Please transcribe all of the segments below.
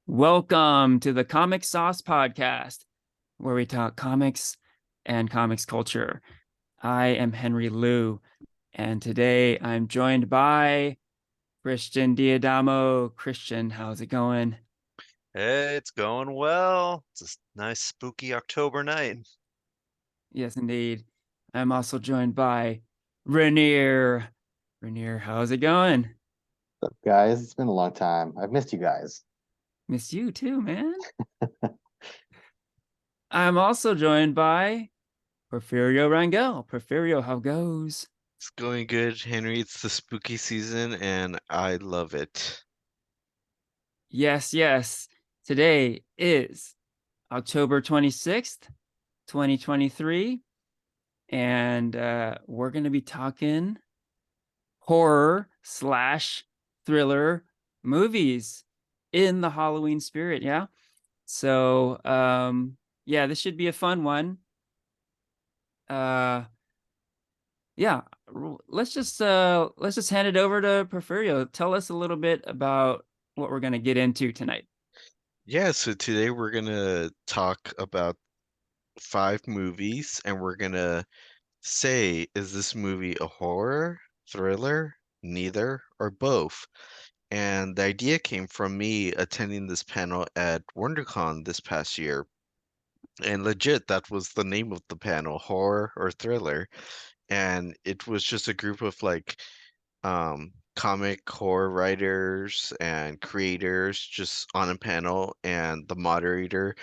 Welcome to the Comic Sauce Podcast, where we talk comics and comics culture. I am Henry Liu, and today I'm joined by Christian Diadamo. Christian, how's it going? Hey, it's going well. It's a nice spooky October night. Yes, indeed. I'm also joined by Ranier. Ranier, how's it going? What's up, guys? It's been a long time. I've missed you guys. Miss you too, man. I'm also joined by Porfirio Rangel. Porfirio, how goes? It's going good, Henry. It's the spooky season and I love it. Yes, yes. Today is October 26th, 2023, and we're going to be talking horror slash thriller movies in the Halloween spirit. Yeah. So, yeah, this should be a fun one. Uh, yeah, let's just hand it over to Porfirio. Tell us a little bit about what we're going to get into tonight. Yeah, so today we're gonna talk about 5 movies and we're gonna say, is this movie a horror, thriller, neither, or both? And the idea came from me attending this panel at WonderCon this past year. And legit, that was the name of the panel, horror or thriller. And it was just a group of comic horror writers and creators just on a panel, and the moderator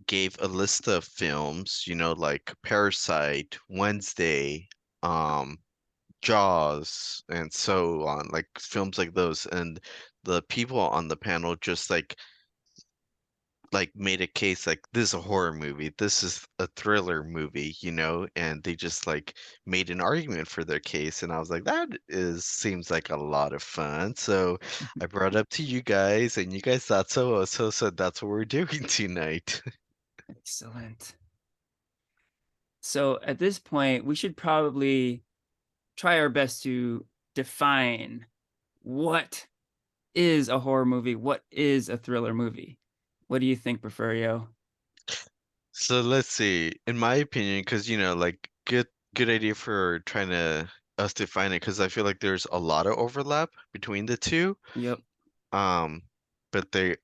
gave a list of films, like Parasite, Wednesday, um, Jaws, and so on, like films like those. And the people on the panel just made a case like this is a horror movie, this is a thriller movie, and they just made an argument for their case, and I was like, that is seems like a lot of fun. So I brought it up to you guys, and you guys thought so that's what we're doing tonight. Excellent. So at this point, we should probably try our best to define what is a horror movie, what is a thriller movie. What do you think, Porfirio? So let's see, in my opinion, because good idea for trying to us define it, because I feel like there's a lot of overlap between the two. Yep. Um, but they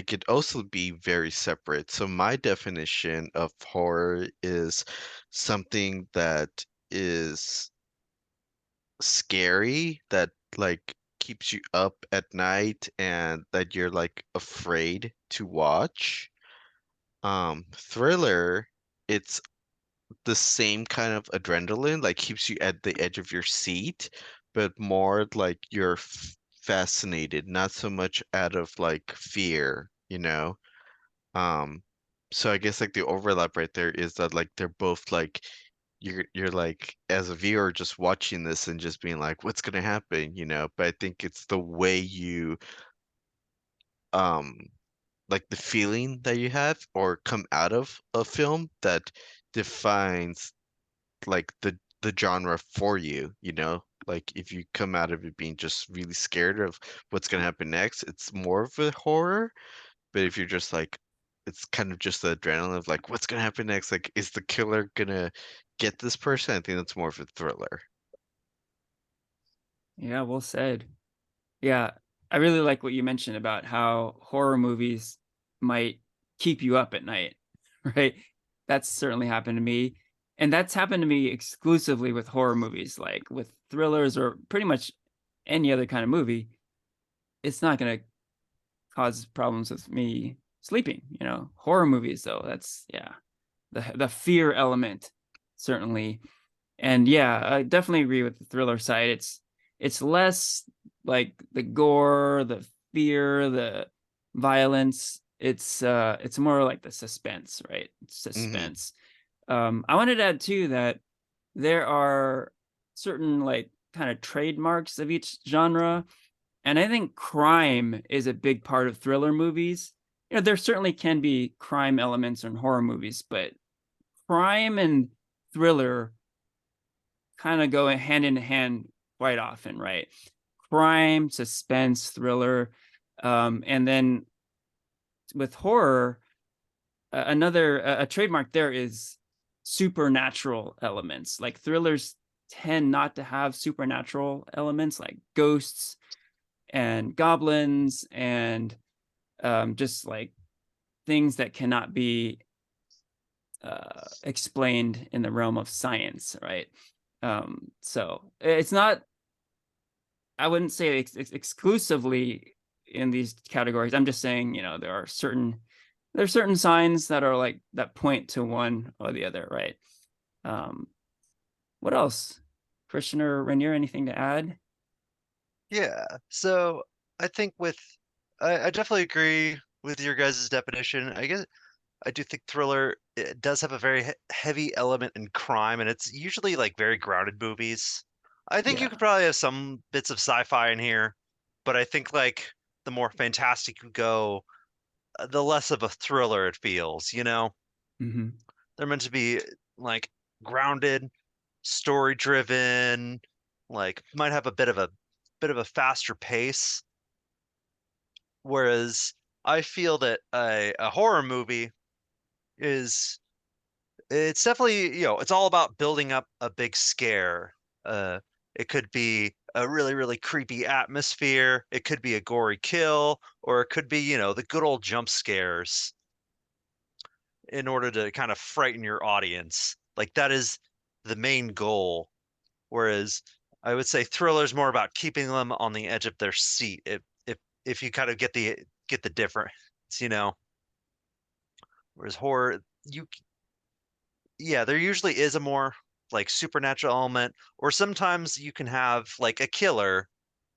could also be very separate. So my definition of horror is something that is scary, that keeps you up at night and that you're afraid to watch. Thriller, it's the same kind of adrenaline, like keeps you at the edge of your seat, but more like you're fascinated, not so much out of fear. Um, so I guess the overlap right there is that they're both you're as a viewer just watching this and just being like, what's gonna happen? But I think it's the way you um the feeling that you have or come out of a film that defines the genre for you. Like if you come out of it being just really scared of what's gonna happen next, it's more of a horror. But if you're just it's kind of just the adrenaline of what's gonna happen next? Like, is the killer gonna get this person? I think that's more of a thriller. Yeah, well said. Yeah, I really like what you mentioned about how horror movies might keep you up at night, right? That's certainly happened to me. And that's happened to me exclusively with horror movies, like with thrillers or pretty much any other kind of movie. It's not going to cause problems with me sleeping, Horror movies, though, that's, yeah, the fear element, certainly. And yeah, I definitely agree with the thriller side. It's less like the gore, the fear, the violence. It's more like the suspense, right? Hmm. Suspense. I wanted to add too that there are certain like kind of trademarks of each genre, and I think crime is a big part of thriller movies. There certainly can be crime elements in horror movies, but crime and thriller kind of go hand in hand quite often, right? Crime, suspense, thriller, and then with horror, another a trademark there is supernatural elements. Like thrillers tend not to have supernatural elements like ghosts and goblins and just like things that cannot be explained in the realm of science, right? So it's not, I wouldn't say exclusively in these categories. I'm just saying, there are certain signs that are like that point to one or the other, right? Um, what else? Christian or Ranier, anything to add? Yeah. So I think I definitely agree with your guys' definition. I guess I do think thriller it does have a very heavy element in crime, and it's usually like very grounded movies. I think you Yeah. could probably have some bits of sci-fi in here, but I think like the more fantastic you go, the less of a thriller it feels, you know? Mm-hmm. They're meant to be like grounded, story driven, like might have a bit of a faster pace. Whereas I feel that a horror movie is it's definitely, it's all about building up a big scare. Uh, it could be a really, really creepy atmosphere. It could be a gory kill, or it could be, the good old jump scares in order to kind of frighten your audience. Like that is the main goal. Whereas I would say thriller's more about keeping them on the edge of their seat. If you kind of get the difference, you know. Whereas horror, yeah, there usually is a more like supernatural element, or sometimes you can have like a killer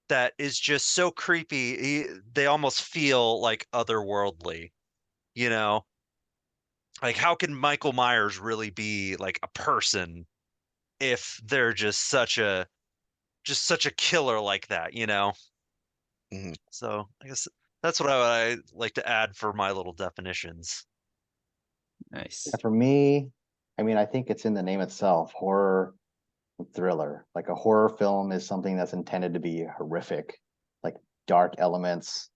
that is just so creepy, they almost feel like otherworldly, you know? Like how can Michael Myers really be like a person if they're just such a killer like that, you know? Mhm. So I guess that's what I like to add for my little definitions. Nice. Yeah, for me, I mean, I think it's in the name itself, horror thriller. Like a horror film is something that's intended to be horrific, like dark elements,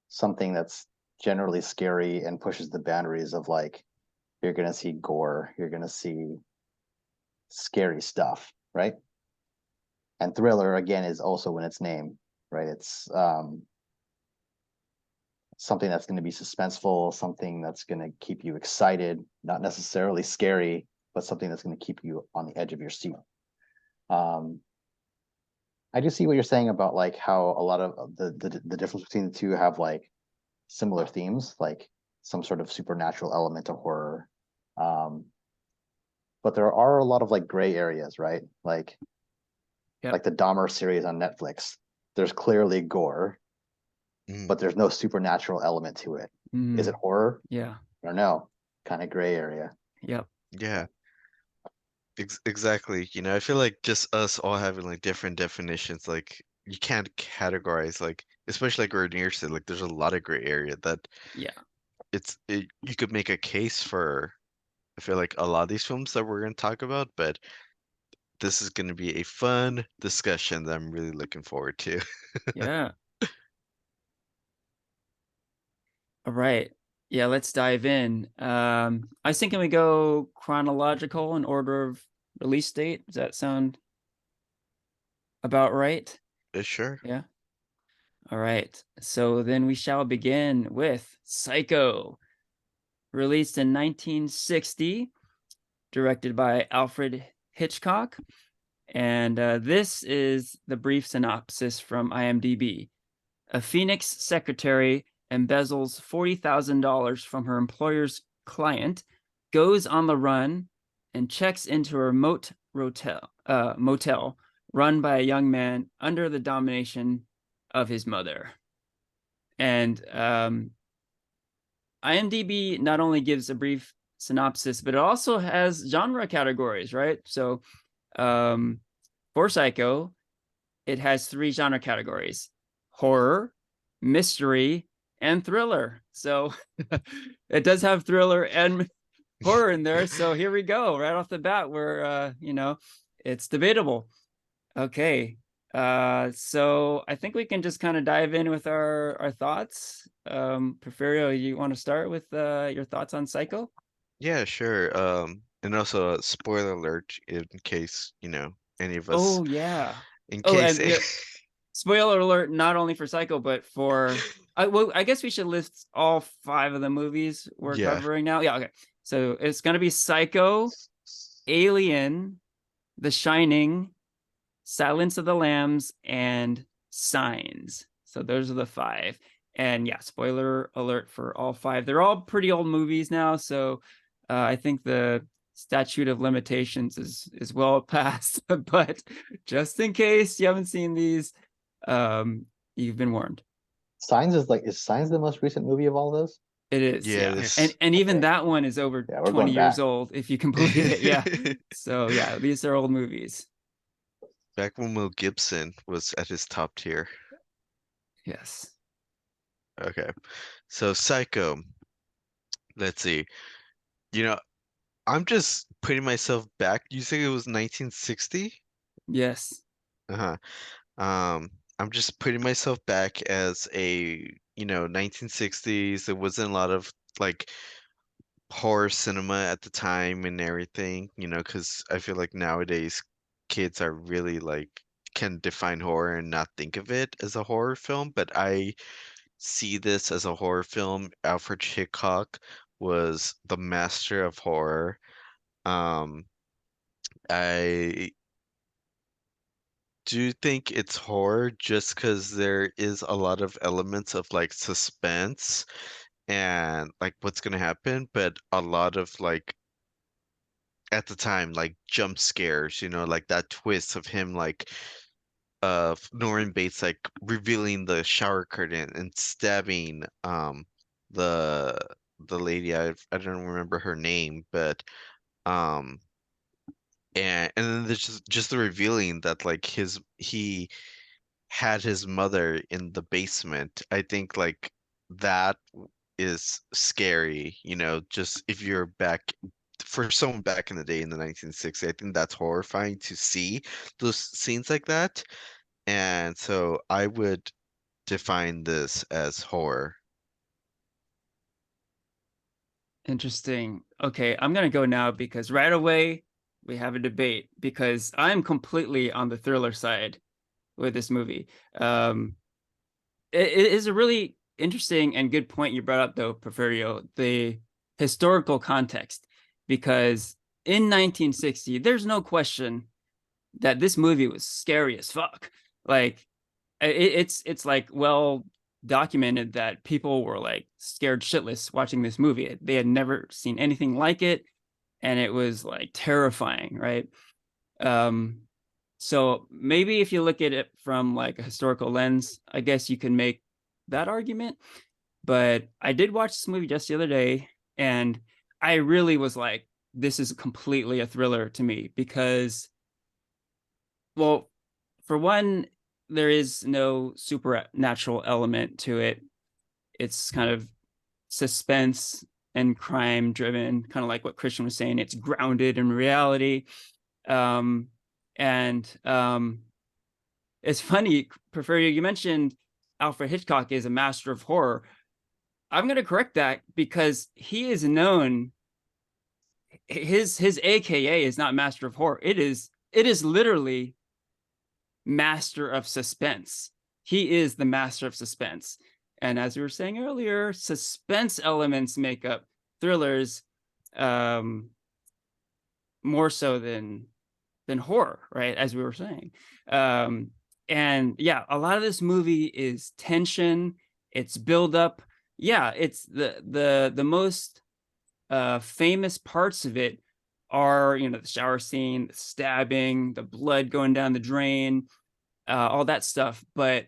something that's generally scary and pushes the boundaries of like you're gonna see gore, you're gonna see scary stuff, right? And thriller again is also in its name, right? It's something that's going to be suspenseful, something that's going to keep you excited, not necessarily scary, but something that's going to keep you on the edge of your seat. Um, I do see what you're saying about like how a lot of the difference between the two have like similar themes, like some sort of supernatural element of horror. Um, but there are a lot of like gray areas, right? Yep. Like the Dahmer series on Netflix. There's clearly gore, Mhm. but there's no supernatural element to it. Is it horror? Yeah. I don't know. Kind of gray area. Yep. Yeah, exactly. I feel like just us all having like different definitions, like you can't categorize like, especially like Ranier said, like there's a lot of gray area that Yeah. you could make a case for. I feel like a lot of these films that we're going to talk about, but this is going to be a fun discussion that I'm really looking forward to. Yeah. All right. Yeah, let's dive in. I was thinking we go chronological in order of release date. Does that sound about right? Sure. Yeah. All right. So then we shall begin with Psycho, released in 1960, directed by Alfred Hitchcock. And this is the brief synopsis from IMDb. A Phoenix secretary embezzles $40,000 from her employer's client, goes on the run, and checks into a remote motel run by a young man under the domination of his mother. And IMDb not only gives a brief synopsis, but it also has genre categories, right? So for Psycho, it has 3 genre categories: horror, mystery, and thriller. So it does have thriller and horror in there. So here we go. Right off the bat, it's debatable. Okay. So I think we can just kind of dive in with our thoughts. Porfirio, you want to start with your thoughts on Psycho? Yeah, sure. And also a spoiler alert in case, any of us Oh yeah. in Oh, case and yeah, spoiler alert, not only for Psycho, but for well, I guess we should list all 5 of the movies we're yeah. covering now. Yeah, okay. So it's gonna be Psycho, Alien, The Shining, Silence of the Lambs, and Signs. So those are the 5. And yeah, spoiler alert for all 5. They're all pretty old movies now, so I think the statute of limitations is well past. But just in case you haven't seen these, you've been warned. Is Signs the most recent movie of all those? It is, Yeah, yeah. And this even Okay. that one is over Yeah, we're 20 going years back. old, if you can believe it. Yeah. So yeah, these are old movies. back when Mel Gibson was at his top tier. Yes. Okay. So Psycho, let's see. You know, I'm just putting myself back. You think it was 1960? Yes. Uh-huh. I'm just putting myself back as a, 1960s. There wasn't a lot of like horror cinema at the time and everything, because I feel like nowadays kids are really like can define horror and not think of it as a horror film, but I see this as a horror film. Alfred Hitchcock was the master of horror. Um, I do think it's horror just because there is a lot of elements of like suspense and like what's gonna happen, but a lot of like at the time like jump scares, like that twist of him like Norman Bates like revealing the shower curtain and stabbing the the lady. I don't remember her name, but um and then there's just the revealing that like he had his mother in the basement. I think like that is scary, just if you're back for someone back in the day in the 1960s. I think that's horrifying to see those scenes like that. And so I would define this as horror. Interesting. Okay, I'm gonna go now because right away we have a debate because I'm completely on the thriller side with this movie. It is a really interesting and good point you brought up though, Porfirio, the historical context, because in 1960, there's no question that this movie was scary as fuck. Like it's like well documented that people were like scared shitless watching this movie. They had never seen anything like it, and it was like terrifying, right? Um, so maybe if you look at it from like a historical lens, I guess you can make that argument. But I did watch this movie just the other day, and I really was like, this is completely a thriller to me because, well, for one, there is no supernatural element to it. It's kind of suspense and crime driven, kind of like what Christian was saying. It's grounded in reality. Um, and it's funny, Porfirio, you mentioned Alfred Hitchcock is a master of horror. I'm going to correct that because he is known. His AKA is not master of horror. It is literally master of suspense. He is the master of suspense. And as we were saying earlier, suspense elements make up thrillers um, more so than horror, right? As we were saying. And yeah, a lot of this movie is tension, it's build up. Yeah, it's the most famous parts of it are, the shower scene, the stabbing, the blood going down the drain, all that stuff. But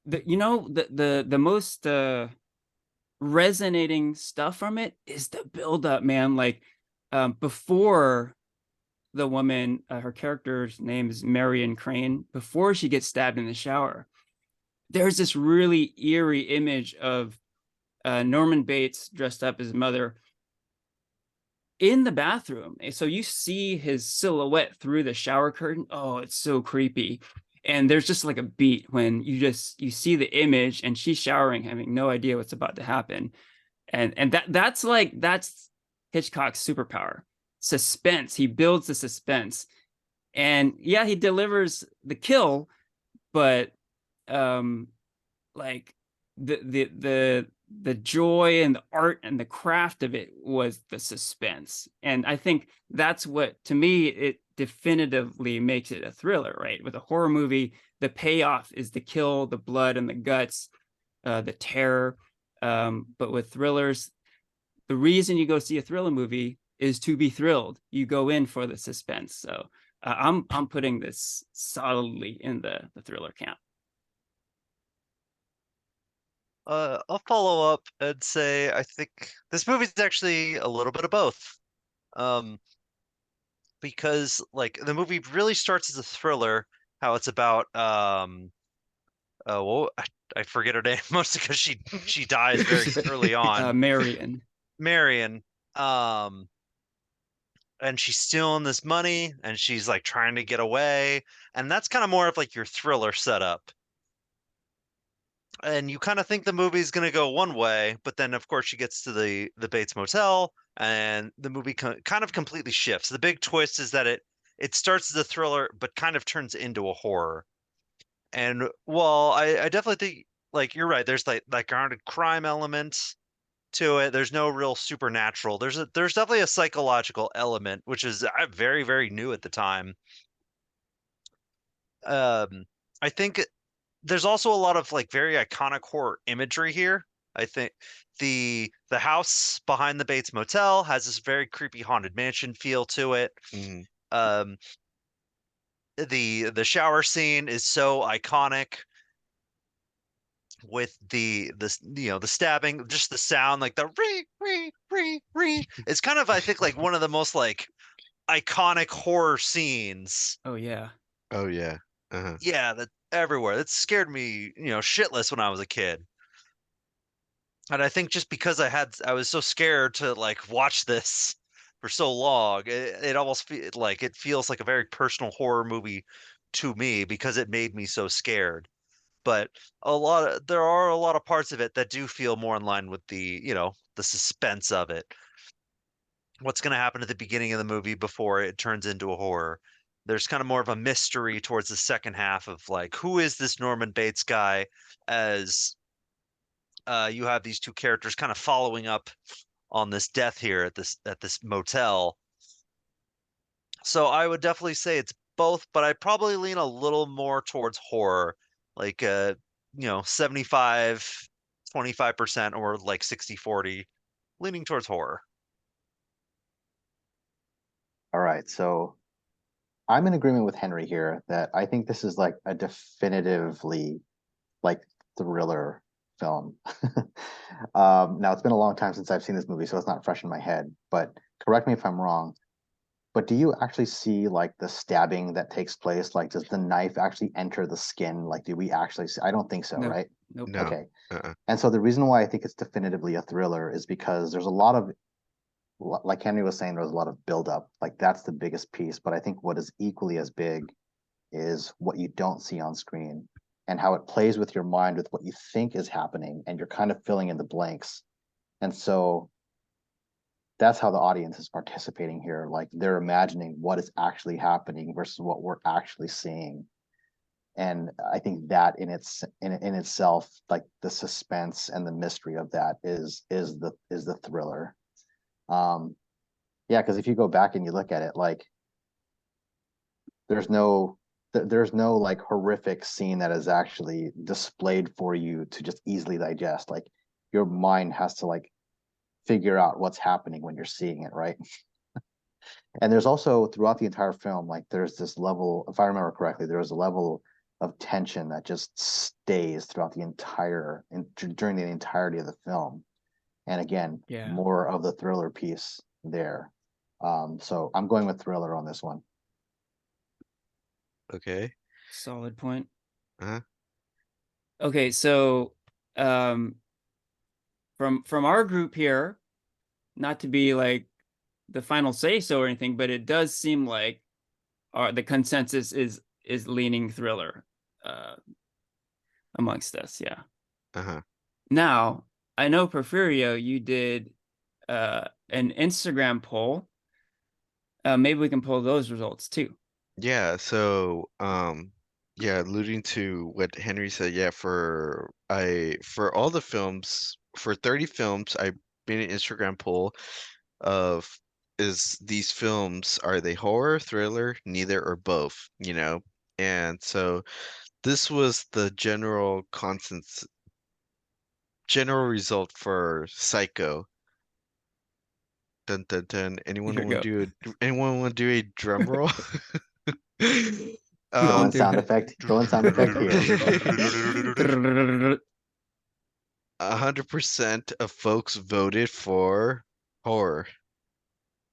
the most resonating stuff from it is the build up, man. Like before the woman, her character's name is Marion Crane, before she gets stabbed in the shower, there's this really eerie image of Norman Bates dressed up as mother in the bathroom. So you see his silhouette through the shower curtain. Oh, it's so creepy. And there's just like a beat when you see the image and she's showering, having no idea what's about to happen. And that's Hitchcock's superpower. Suspense. He builds the suspense. And yeah, he delivers the kill, but like the joy and the art and the craft of it was the suspense. And I think that's what, to me, it definitively makes it a thriller, right? With a horror movie, the payoff is the kill, the blood and the guts, the terror. But with thrillers, the reason you go see a thriller movie is to be thrilled. You go in for the suspense. So I'm putting this solidly in the thriller camp. I'll follow up and say I think this movie's actually a little bit of both. Um, because like the movie really starts as a thriller, how it's about well, I forget her name mostly because she dies very early on. Marion. Marion, um, and she's stealing this money and she's like trying to get away, and that's kind of more of like your thriller setup. And you kind of think the movie's going to go one way, but then of course she gets to the Bates Motel and the movie kind of completely shifts. The big twist is that it starts as a thriller but kind of turns into a horror. And well, I definitely think like you're right. There's like grounded crime element to it. There's no real supernatural. There's definitely a psychological element, which is very very new at the time. Um, I think there's also a lot of like very iconic horror imagery here. I think the house behind the Bates Motel has this very creepy haunted mansion feel to it. Mhm. Um, the shower scene is so iconic with the stabbing, just the sound like the re. It's kind of I think like one of the most like iconic horror scenes. Oh yeah. Oh yeah. Uh-huh. Yeah, that everywhere. That scared me, shitless when I was a kid. And I think just because I was so scared to like watch this for so long, it almost like it feels like a very personal horror movie to me because it made me so scared. But there are a lot of parts of it that do feel more in line with the suspense of it. What's going to happen at the beginning of the movie before it turns into a horror? There's kind of more of a mystery towards the second half of like who is this Norman Bates guy as you have these two characters kind of following up on this death here at this motel. So I would definitely say it's both, but I probably lean a little more towards horror, like 75 25% or like 60-40, leaning towards horror. All right, so I'm in agreement with Henry here that I think this is like a definitively like thriller film. Now it's been a long time since I've seen this movie, so it's not fresh in my head, but correct me if I'm wrong. But do you actually see like the stabbing that takes place? Like, does the knife actually enter the skin? Like, do we actually see? I don't think so, Nope. right? Nope. No. Okay. Uh-uh. And so the reason why I think it's definitively a thriller is because there's a lot of, like Henry was saying, there's a lot of buildup. Like, that's the biggest piece. But I think what is equally as big is what you don't see on screen and how it plays with your mind with what you think is happening, and you're kind of filling in the blanks. And so that's how the audience is participating here. Like, they're imagining what is actually happening versus what we're actually seeing. And I think that in itself, like the suspense and the mystery of that is the thriller. Um, yeah, because if you go back and you look at it, like there's no there's no like horrific scene that is actually displayed for you to just easily digest. Like, your mind has to like figure out what's happening when you're seeing it, right? And there's also throughout the entire film, like there's this level, if I remember correctly, there was a level of tension that just stays throughout during the entirety of the film. And again, Yeah. more of the thriller piece there. So I'm going with thriller on this one. Okay. Solid point. Uh-huh. Okay, so um from our group here, not to be like the final say so or anything, but it does seem like the consensus is leaning thriller amongst us. Yeah. Uh-huh. Now, I know, Porfirio, you did an Instagram poll. Maybe we can pull those results too. Yeah, so yeah, alluding to what Henry said, yeah, for all the films, for 30 films, I made an Instagram poll of is these films, are they horror, thriller, neither or both, you know? And so this was the general result for Psycho. Dun dun dun. Here we go. Anyone want to do a drum roll? Going Um, sound effect. Going sound effect here. 100% of folks voted for horror.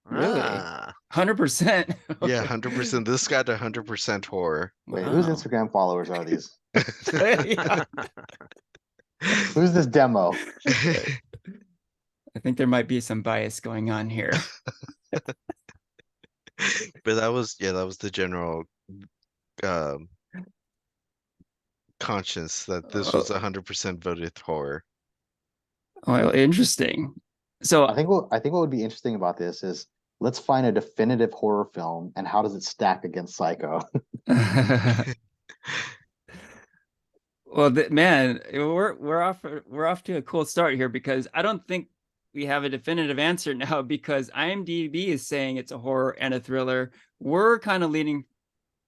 Really? Ah. 100%. Yeah, Okay. 100%. This got 100% horror. Wait, whose Wow. Instagram followers are these? Yeah. Who's this demo? I think there might be some bias going on here. But that was the general um conscience that this was 100% voted horror. Well, interesting. I So think what would be interesting about this is let's find a definitive horror film and how does it stack against Psycho? well, man, we're off to a cool start here, because I don't think we have a definitive answer now, because IMDb is saying it's a horror and a thriller. We're kind of leaning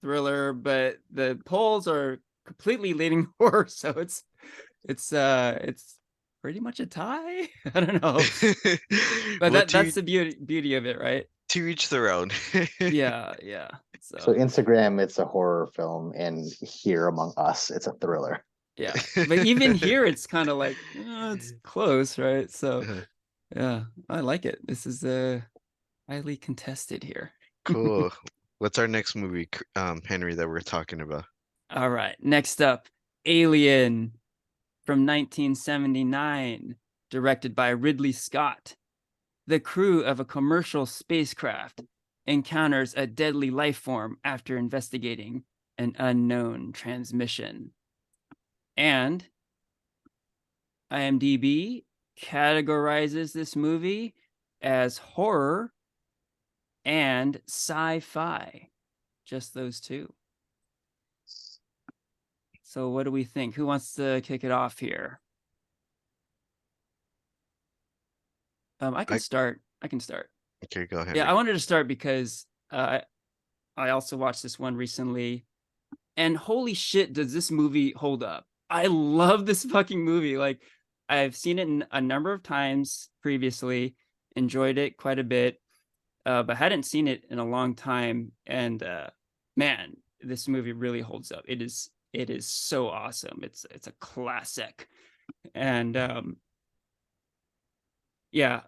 thriller, but the polls are completely leaning horror, so it's pretty much a tie. I don't know, but Well, that's the beauty of it, right? to each their own. Yeah. So So Instagram, it's a horror film, and here among us, it's a thriller. yeah, but even here, it's kind of like it's close, right? So yeah, I like it. This is highly contested here. Cool. What's our next movie, Henry, that we're talking about? All right, next up, Alien from 1979, directed by Ridley Scott. The crew of a commercial spacecraft encounters a deadly life form after investigating an unknown transmission. And IMDb categorizes this movie as horror and sci-fi. Just those two. So what do we think? Who wants to kick it off here? I can start. Okay, go ahead. Yeah, I wanted to start because I also watched this one recently, and holy shit, does this movie hold up? I love this fucking movie. Like, I've seen it a number of times previously, enjoyed it quite a bit, but hadn't seen it in a long time. And man, this movie really holds up. It is so awesome. It's a classic, and yeah,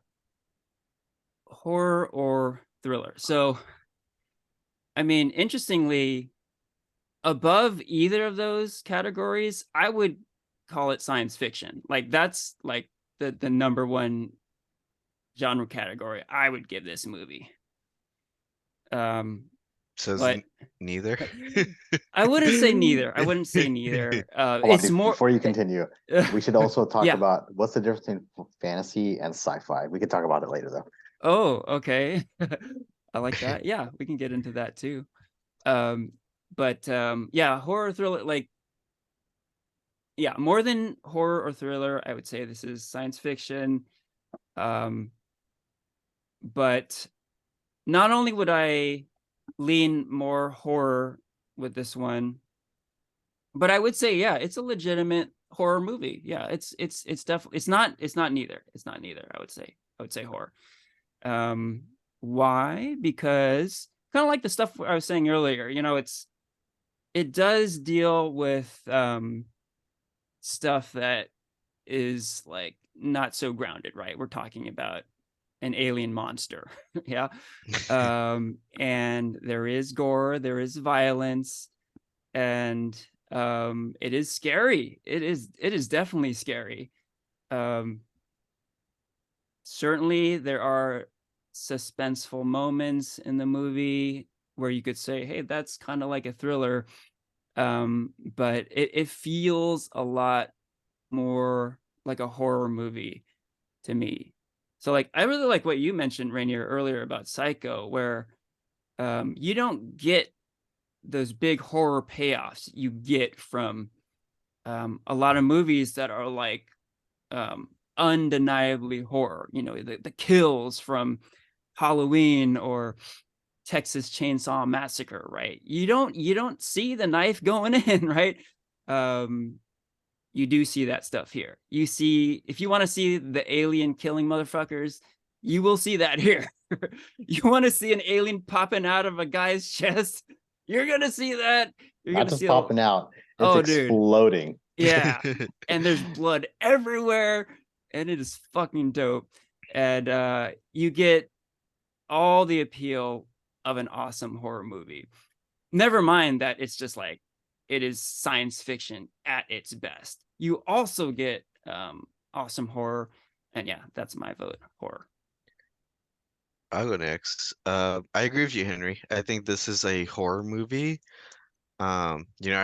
horror or thriller. So, I mean, interestingly, above either of those categories, I would call it science fiction. Like, that's like the number one genre category I would give this movie. Says But neither. I wouldn't say neither. Hold on, It's more before you continue, we should also talk yeah. about what's the difference between fantasy and sci-fi. We could talk about it later, though. Oh, okay. I like that. Yeah, we can get into that too. But yeah, horror thriller, like, yeah, more than horror or thriller, I would say this is science fiction. But not only would I lean more horror with this one, but I would say, yeah, it's a legitimate horror movie. Yeah, it's definitely it's not neither. It's not neither, I would say horror. Why? Because kind of like the stuff I was saying earlier, it does deal with stuff that is like not so grounded, right? We're talking about an alien monster. Yeah. And there is gore, there is violence, and it is scary. It is definitely scary. Certainly there are suspenseful moments in the movie where you could say, hey, that's kind of like a thriller. But it feels a lot more like a horror movie to me. So like I really like what you mentioned, Rainier, earlier about Psycho, where you don't get those big horror payoffs you get from a lot of movies that are like undeniably horror. You know, the kills from Halloween or Texas Chainsaw Massacre, right? You don't see the knife going in, right? Um, you do see that stuff here. You see, if you want to see the alien killing motherfuckers, you will see that here. You want to see an alien popping out of a guy's chest, you're gonna see that. You're Not gonna just see popping out, it's oh, dude, exploding. yeah. And there's blood everywhere, and it is fucking dope. And you get all the appeal of an awesome horror movie. Never mind that it's just like it is science fiction at its best. You also get awesome horror, and yeah, that's my vote. Horror. I'll go next. I agree with you, Henry. I think this is a horror movie. I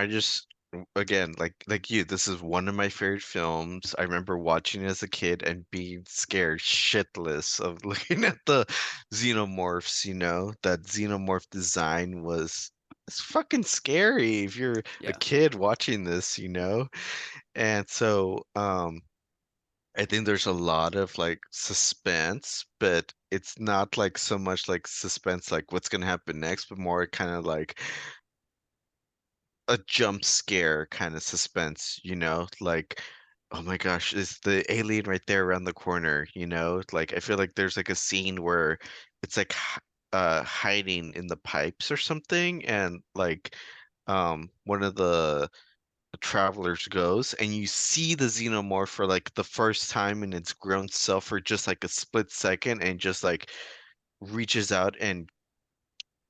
just again, like you, this is one of my favorite films. I remember watching it as a kid and being scared shitless of looking at the xenomorphs, that xenomorph design was it's fucking scary if you're a Yeah. kid watching this. And so I think there's a lot of like suspense, but it's not like so much like suspense like what's gonna happen next, but more kind of like a jump scare kind of suspense, like, oh my gosh, is the alien right there around the corner? Like I feel like there's like a scene where it's like hiding in the pipes or something, and like one of the travelers goes and you see the xenomorph for like the first time in its grown self for just like a split second and just like reaches out and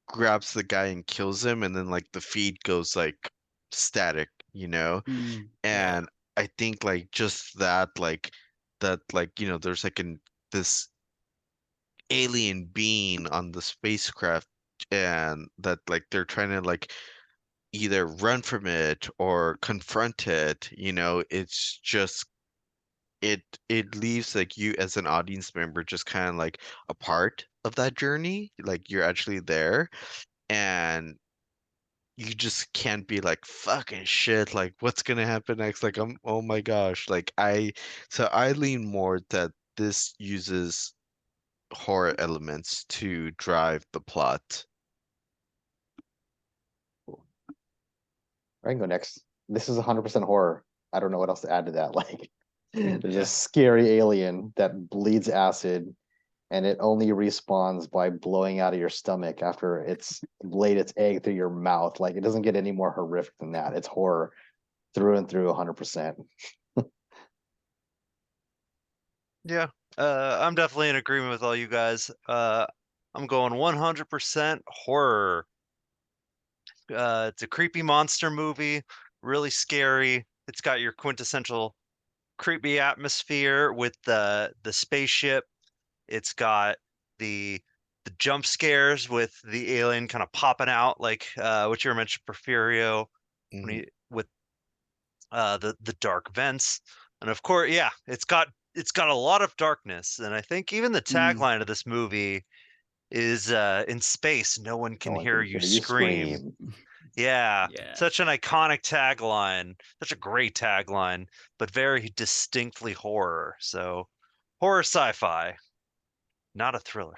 grabs the guy and kills him, and then like the feed goes like static. Yeah. And I think like just that there's like this alien being on the spacecraft, and that like they're trying to like either run from it or confront it. It's just it leaves like you as an audience member just kind of like a part of that journey, like you're actually there, and you just can't be like fucking shit, like what's gonna happen next, like oh my gosh, like I lean more that this uses horror elements to drive the plot. I can go next. This is 100% horror. I don't know what else to add to that. Like, there's a Yeah. scary alien that bleeds acid, and it only respawns by blowing out of your stomach after it's laid its egg through your mouth. Like, it doesn't get any more horrific than that. It's horror through and through, 100%. Yeah, I'm definitely in agreement with all you guys. I'm going 100% horror. It's a creepy monster movie, really scary. It's got your quintessential creepy atmosphere with the spaceship. It's got the the jump scares with the alien kind of popping out, like what you were mentioning, Porfirio, when Mhm. he with the dark vents, and of course, yeah, it's got a lot of darkness, and I think even the Mm, tagline of this movie is in space, no one No can one hear can you hear you scream. scream. Yeah, yeah. such an iconic tagline, such a great tagline, but very distinctly horror. So, horror sci-fi, not a thriller.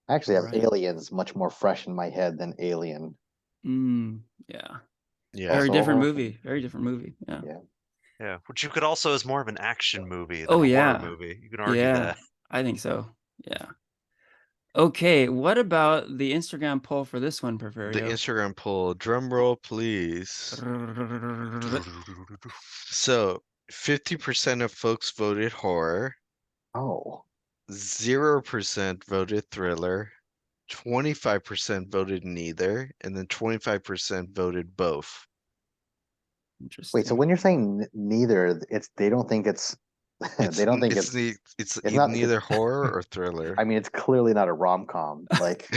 I actually All have right. aliens much more fresh in my head than Alien. Yeah. Yeah. Very Also a different horror film. movie. Very different movie. Yeah. Yeah. Yeah, which you could also is more of an action movie than Oh a horror yeah. movie. You can argue Yeah. that. I think so. Yeah. Okay. What about the Instagram poll for this one, The Porfirio? Instagram poll, drum roll please. So 50% of folks voted horror, Oh, 0% voted thriller, 25% voted neither, and then 25% voted both. wait. So Interesting. when you're saying neither, it's they don't think it's It's They don't think it's the it's it's not neither horror or thriller. I mean, it's clearly not a rom-com. Like,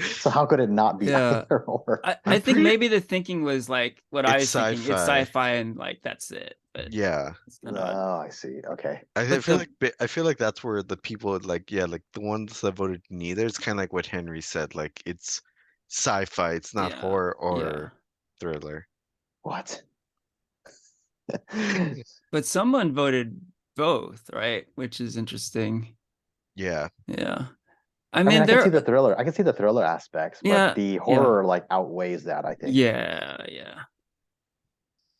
so how could it not be Yeah. either or? I I'm think pretty. maybe the thinking was like what I It's was thinking. It's sci-fi. sci-fi and like that's it. But Yeah. it's kind of Oh, I see. Okay. I but feel the like I feel like that's where the people like yeah like the ones that voted neither. It's kind of like what Henry said. Like it's sci-fi. It's not yeah, horror yeah. or thriller. What? But someone voted both, right? Which is interesting. Yeah. Yeah. I I mean, mean I can see there the thriller. I can see the thriller aspects, but yeah, the yeah. horror like outweighs that, I think. Yeah, yeah.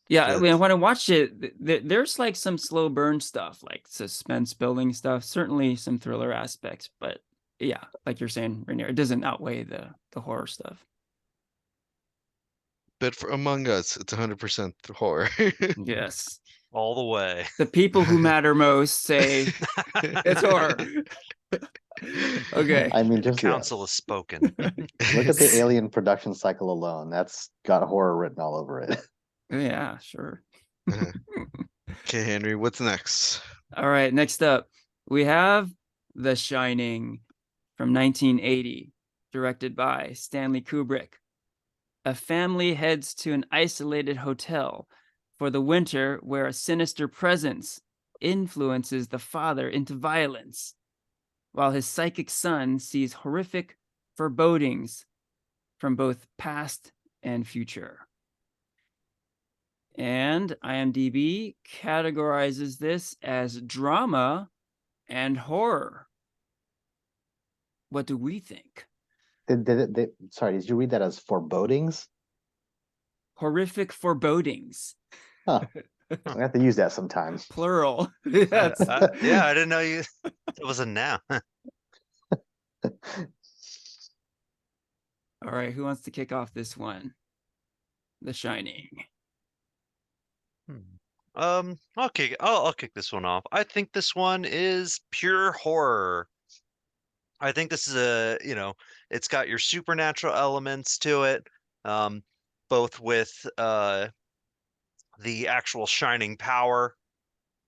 Yeah, I mean, But when I watched it, there's like some slow burn stuff, like suspense building stuff, certainly some thriller aspects, but yeah, like you're saying, Ranier, it doesn't outweigh the horror stuff. for Among Us, it's 100% horror. Yes. all the way. The people who matter most say it's horror. Okay. I mean, The just yeah, council has spoken. look at the Alien production cycle alone. That's got horror written all over it. Yeah, sure. Okay, Henry, what's next? All right, next up, we have The Shining from 1980, directed by Stanley Kubrick. A family heads to an isolated hotel for the winter where a sinister presence influences the father into violence, while his psychic son sees horrific forebodings from both past and future. And IMDb categorizes this as drama and horror. What do we think? Sorry, did you read that as forebodings? Horrific forebodings, Huh. I have to use that sometimes. plural. Yes. Yeah, I didn't know you. It was a noun. All right, who wants to kick off this one? The Shining. I'll kick this one off. I think this one is pure horror. I think this is it's got your supernatural elements to it, um, both with the actual shining power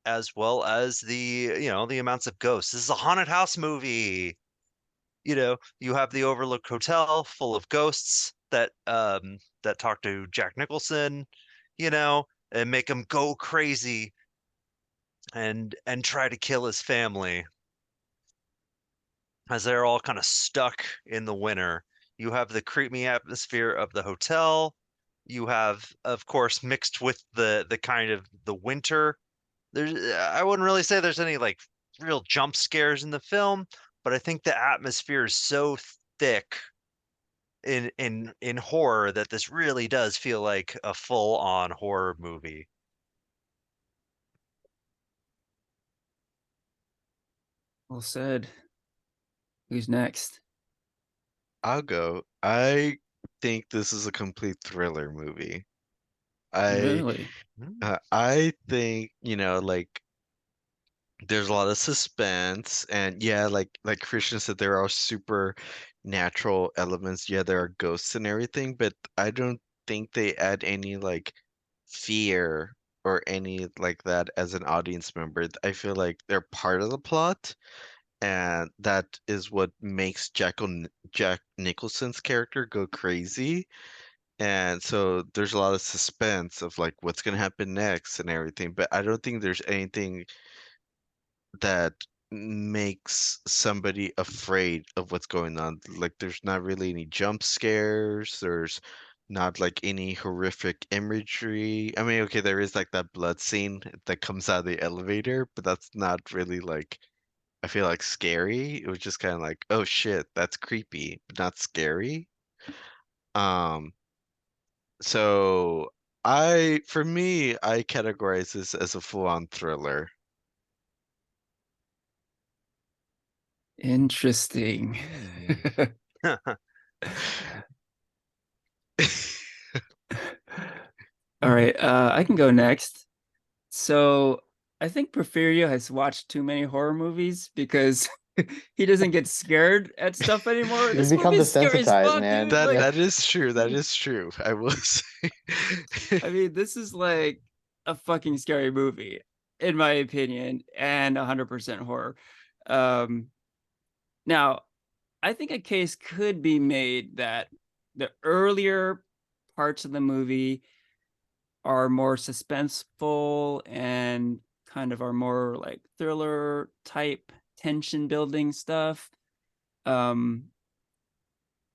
as well as the amounts of ghosts. This is a haunted house movie. You have the Overlook Hotel full of ghosts that talk to Jack Nicholson, and make him go crazy and try to kill his family as they're all kind of stuck in the winter. You have the creepy atmosphere of the hotel. You have, of course, mixed with the kind of the winter. I wouldn't really say there's any like real jump scares in the film, but I think the atmosphere is so thick in horror that this really does feel like a full-on horror movie. Well said. Who's next? I'll go. I think this is a complete thriller movie. I Really? I think, like there's a lot of suspense and yeah, like Christian said, there are super natural elements. Yeah, there are ghosts and everything, but I don't think they add any like fear or any like that as an audience member. I feel like they're part of the plot, and that is what makes Jack Nicholson's character go crazy. And so there's a lot of suspense of like what's gonna happen next and everything, but I don't think there's anything that makes somebody afraid of what's going on. Like there's not really any jump scares, there's not like any horrific imagery. I mean, okay, there is like that blood scene that comes out of the elevator, but that's not really like I feel like scary. It was just kind of like, oh shit, that's creepy, but not scary. Um, so for me, I categorize this as a full-on thriller. Interesting. All right, I can go next. So I think Porfirio has watched too many horror movies because he doesn't get scared at stuff anymore. He's This become movie is scary as desensitized, fuck, man. dude. That Like, Yeah. that is true. That is true. I will say. I mean, this is like a fucking scary movie. in my opinion, and 100% horror. Um, Now, I think a case could be made that the earlier parts of the movie are more suspenseful and kind of are more like thriller type tension building stuff. Um,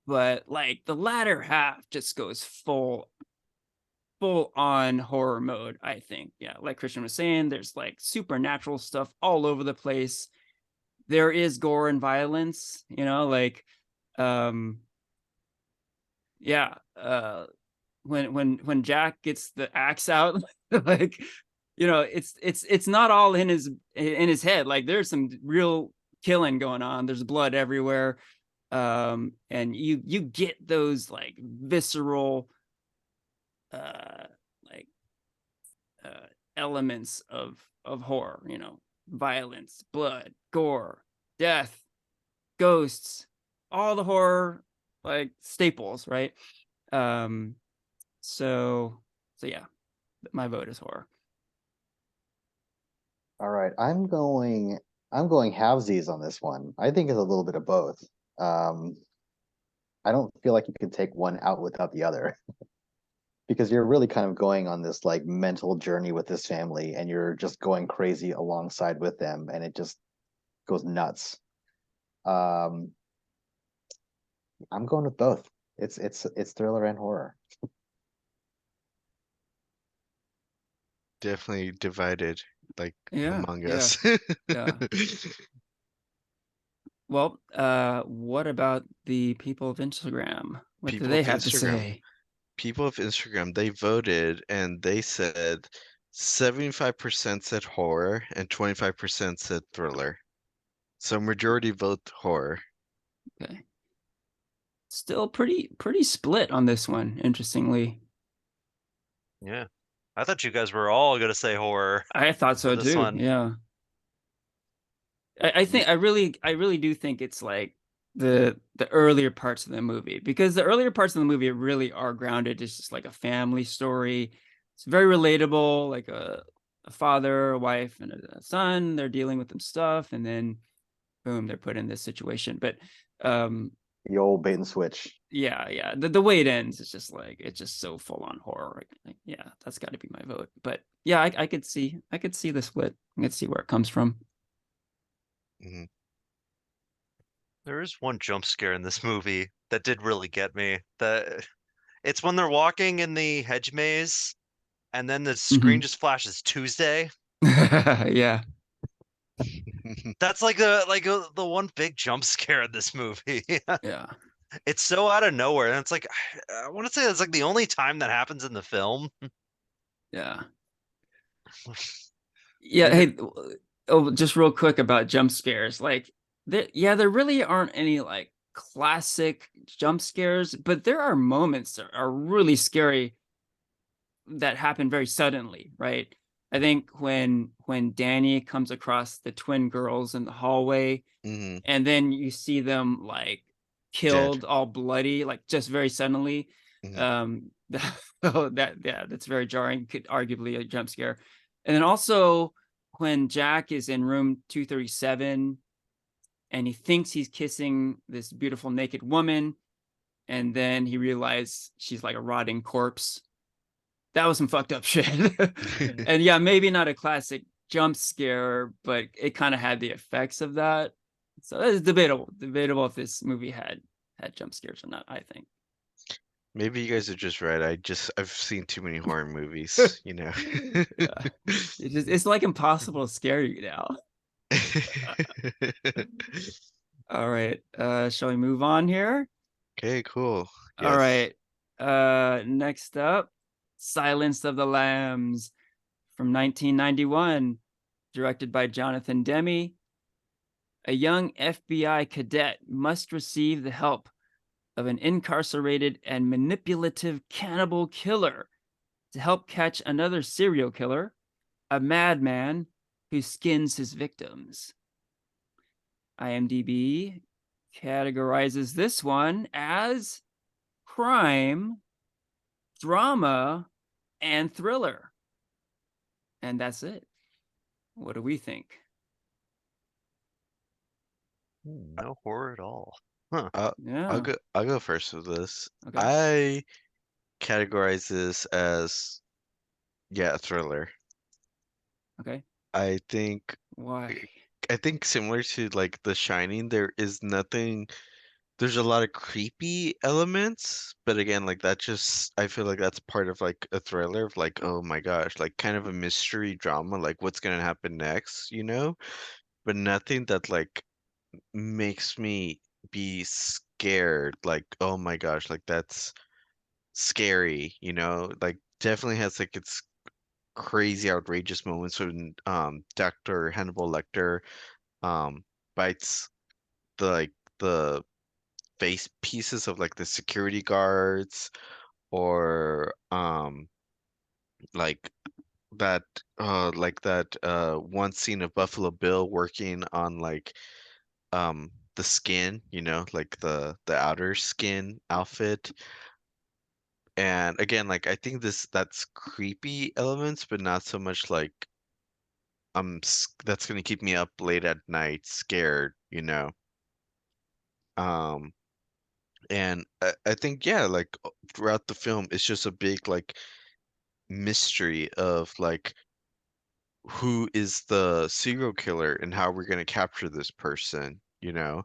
but like the latter half just goes full on horror mode, I think. Yeah, like Christian was saying, there's like supernatural stuff all over the place. There is gore and violence, like um yeah, when Jack gets the axe out, like it's not all in his head. Like there's some real killing going on. There's blood everywhere. And you get those like visceral uh like uh elements of horror, violence, blood, gore, death, ghosts, all the horror like staples, right? um so yeah, my vote is horror. All right, I'm going halvesies on this one. I think it's a little bit of both. Um, I don't feel like you can take one out without the other because you're really kind of going on this like mental journey with this family and you're just going crazy alongside with them and it just goes nuts. Um, I'm going with both. It's thriller and horror. Definitely divided, like Yeah, among yeah, us. yeah. Well, what about the people of Instagram? What do People they of have to Instagram. say? People of Instagram, they voted and they said 75% said horror and 25% said thriller. So majority vote horror. Okay. Still pretty split on this one, interestingly. Yeah. I thought you guys were all gonna say horror I thought for so this too. one. Yeah. I Me, think I really do think it's like the earlier parts of the movie, because the earlier parts of the movie really are grounded. It's just like a family story. It's very relatable, like a father, a wife, and a son. They're dealing with some stuff, and then boom, they're put in this situation. But um, The old bait and switch. yeah, the way it ends is just like it's just so full on horror. Like, yeah, that's got to be my vote. But yeah, I could see the split. I could see where it comes from. mhm. There is one jump scare in this movie that did really get me. It's when they're walking in the hedge maze and then the screen Mhm. just flashes Tuesday. Yeah. That's like the one big jump scare in this movie. Yeah. It's so out of nowhere, and it's like I want to say that's like the only time that happens in the film. Yeah. Yeah. And Hey, oh, just real quick about jump scares. Like, there really aren't any like classic jump scares, but there are moments that are really scary that happen very suddenly, right? I think when Danny comes across the twin girls in the hallway, Mhm. and then you see them like Dead. killed all bloody, like just very suddenly. Mhm. um that's very jarring, could arguably a jump scare. And then also when Jack is in room 237 and he thinks he's kissing this beautiful naked woman, and then he realizes she's like a rotting corpse. That was some fucked up shit. And yeah, maybe not a classic jump scare, but it kind of had the effects of that. So it's debatable if this movie had jump scares or not, I think. Maybe you guys are just right. I've seen too many horror movies, you know. Yeah, it's like impossible to scare you now. All right, shall we move on here? Okay, cool. All Yes. right, next up, Silence of the Lambs from 1991, directed by Jonathan Demme. A young FBI cadet must receive the help of an incarcerated and manipulative cannibal killer to help catch another serial killer, a madman who skins his victims. IMDb categorizes this one as crime, drama, and thriller. And that's it. What do we think? No horror at all. Huh. Yeah. I'll go first with this. Okay. I categorize this as, yeah, a thriller. Okay. I think Why? I think similar to like The Shining, there's a lot of creepy elements, but again, like that just I feel like that's part of like a thriller of like, oh my gosh, like kind of a mystery drama, like what's gonna happen next, you know? But nothing that like makes me be scared, like, oh my gosh, like that's scary, you know? Like definitely has like its crazy outrageous moments when Dr. Hannibal Lecter um bites the like the face pieces of like the security guards, or like that one scene of Buffalo Bill working on like the skin, you know, like the outer skin outfit. And again, like I think that's creepy elements, but not so much like that's gonna keep me up late at night scared, you know. Um and I think, yeah, like throughout the film it's just a big like mystery of like who is the serial killer and how we're going to capture this person, you know?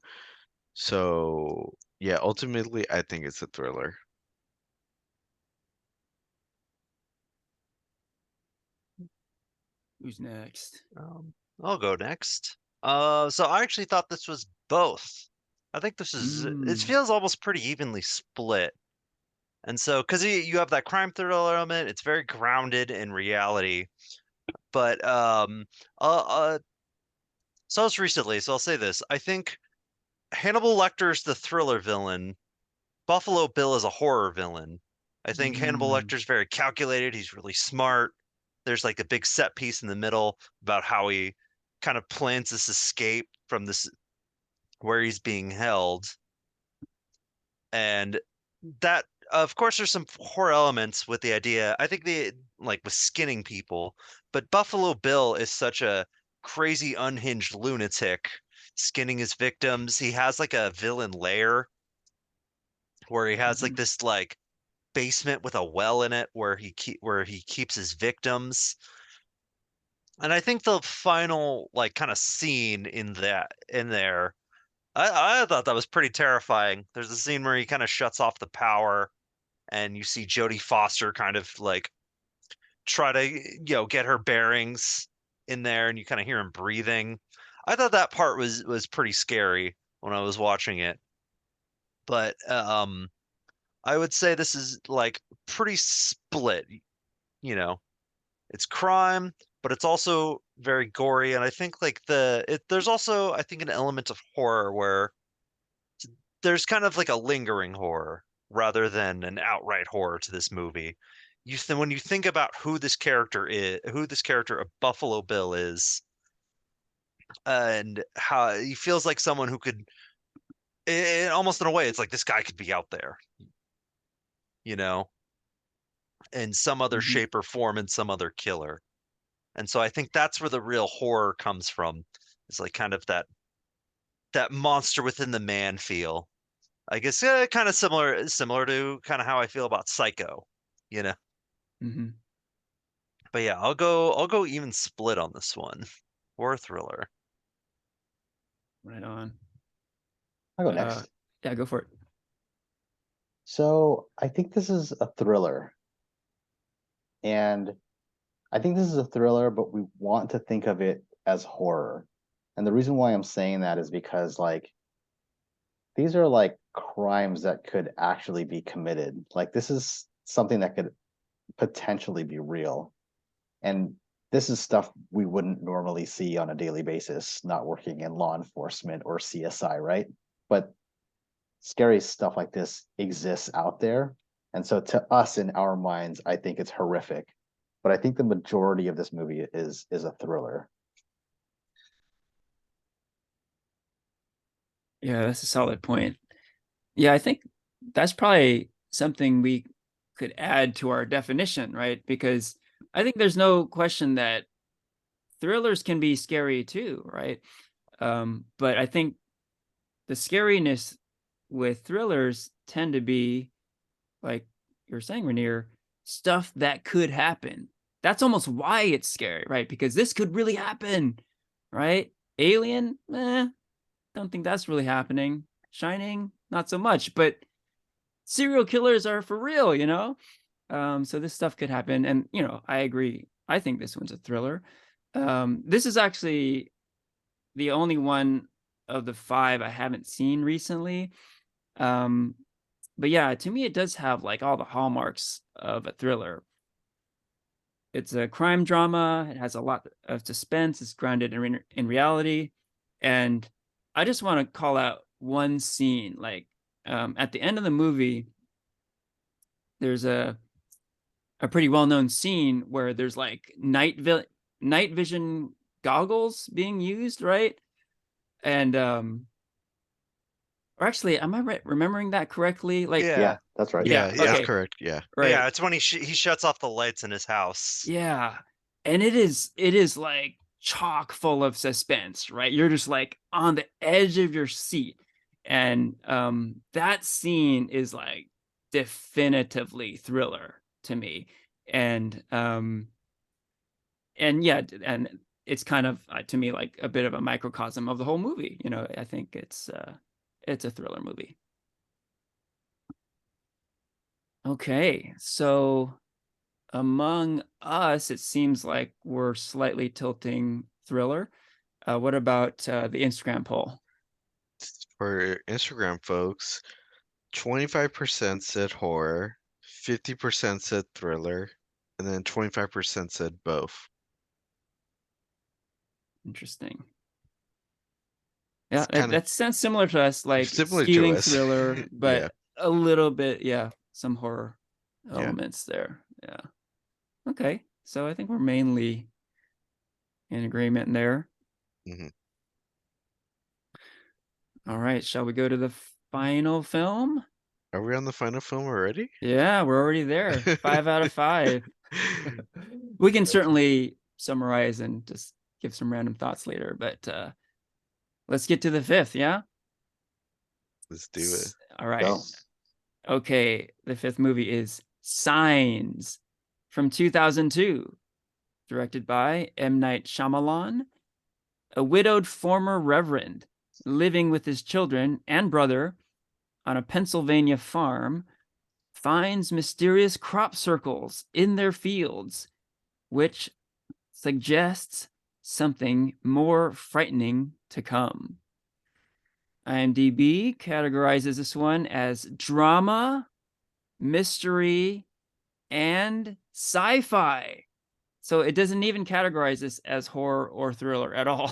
So, yeah, ultimately, I think it's a thriller. Who's next? I'll go next. So I actually thought this was both. I think it Mm. feels almost pretty evenly split. And so, because you have that crime thriller element, it's very grounded in reality. But uh, uh, so it's recently, so I'll say this. I think Hannibal Lecter's the thriller villain. Buffalo Bill is a horror villain. I think Hannibal Mm. Lecter's very calculated. He's really smart. There's like a big set piece in the middle about how he kind of plans this escape from this where he's being held. And that, of course, there's some horror elements with the idea. I think they like with skinning people, but Buffalo Bill is such a crazy, unhinged lunatic, skinning his victims. He has like a villain lair where he has like Mhm. this like basement with a well in it where he keeps his victims. And I think the final like kind of scene in there, I thought that was pretty terrifying. There's a scene where he kind of shuts off the power and you see Jodie Foster kind of like try to, get her bearings in there and you kind of hear him breathing. I thought that part was pretty scary when I was watching it. But I would say this is like pretty split, you know. It's crime, but it's also very gory and I think like there's also I think an element of horror where there's kind of like a lingering horror rather than an outright horror to this movie. When you think about who this character of Buffalo Bill is, and how he feels like someone who could, almost in a way, it's like this guy could be out there, you know, in some other Mhm. shape or form, in some other killer. And so I think that's where the real horror comes from. It's like kind of that monster within the man feel. I guess kind of similar to kind of how I feel about Psycho, you know. Mhm. But yeah, I'll go even split on this one. War thriller. Right on. I'll go Uh, next. yeah, go for it. So I think this is a thriller. And I think this is a thriller, but we want to think of it as horror. And the reason why I'm saying that is because like these are like crimes that could actually be committed. Like this is something that could potentially be real. And this is stuff we wouldn't normally see on a daily basis, not working in law enforcement or CSI, right? But scary stuff like this exists out there. And so to us in our minds, I think it's horrific. But I think the majority of this movie is a thriller. Yeah, that's a solid point. Yeah, I think that's probably something we could add to our definition, right? Because I think there's no question that thrillers can be scary too, right? But I think the scariness with thrillers tend to be, like you're saying, Rainier, stuff that could happen. That's almost why it's scary, right? Because this could really happen, right? Alien, don't think that's really happening. Shining, not so much. But serial killers are for real, you know? So this stuff could happen. And, you know, I agree. I think this one's a thriller. This is actually the only one of the 5 I haven't seen recently. But yeah, to me, it does have like all the hallmarks of a thriller. It's a crime drama. It has a lot of suspense. It's grounded in reality. And I just want to call out one scene. Like at the end of the movie, there's a pretty well-known scene where there's like night vision goggles being used, right? And or actually, am I remembering that correctly? Like, Yeah. Yeah, that's right. yeah, Yeah, okay, correct. Yeah. right. Yeah, it's when he shuts off the lights in his house. Yeah. And it is like chock full of suspense, right? You're just like on the edge of your seat. And that scene is like definitively thriller to me. And yeah, and it's kind of to me like a bit of a microcosm of the whole movie. You know, I think it's a thriller movie. Okay, so among us, it seems like we're slightly tilting thriller. What about the Instagram poll? For Instagram folks, 25% said horror, 50% said thriller, and then 25% said both. Interesting. It's Yeah, kind of that sounds similar to us, like similar to skewing us. thriller, Yeah, but a little bit, yeah, some horror yeah. elements there. Yeah. Okay, so I think we're mainly in agreement there. hmm All right, shall we go to the final film? Are we on the final film already? Yeah, we're already there. 5 out of 5. We can certainly summarize and just give some random thoughts later, but let's get to the 5th, yeah? Let's do it. All right. Go. Okay, the 5th movie is Signs from 2002, directed by M. Night Shyamalan. A widowed former reverend living with his children and brother on a Pennsylvania farm finds mysterious crop circles in their fields, which suggests something more frightening to come. IMDb categorizes this one as drama, mystery, and sci-fi. So it doesn't even categorize this as horror or thriller at all,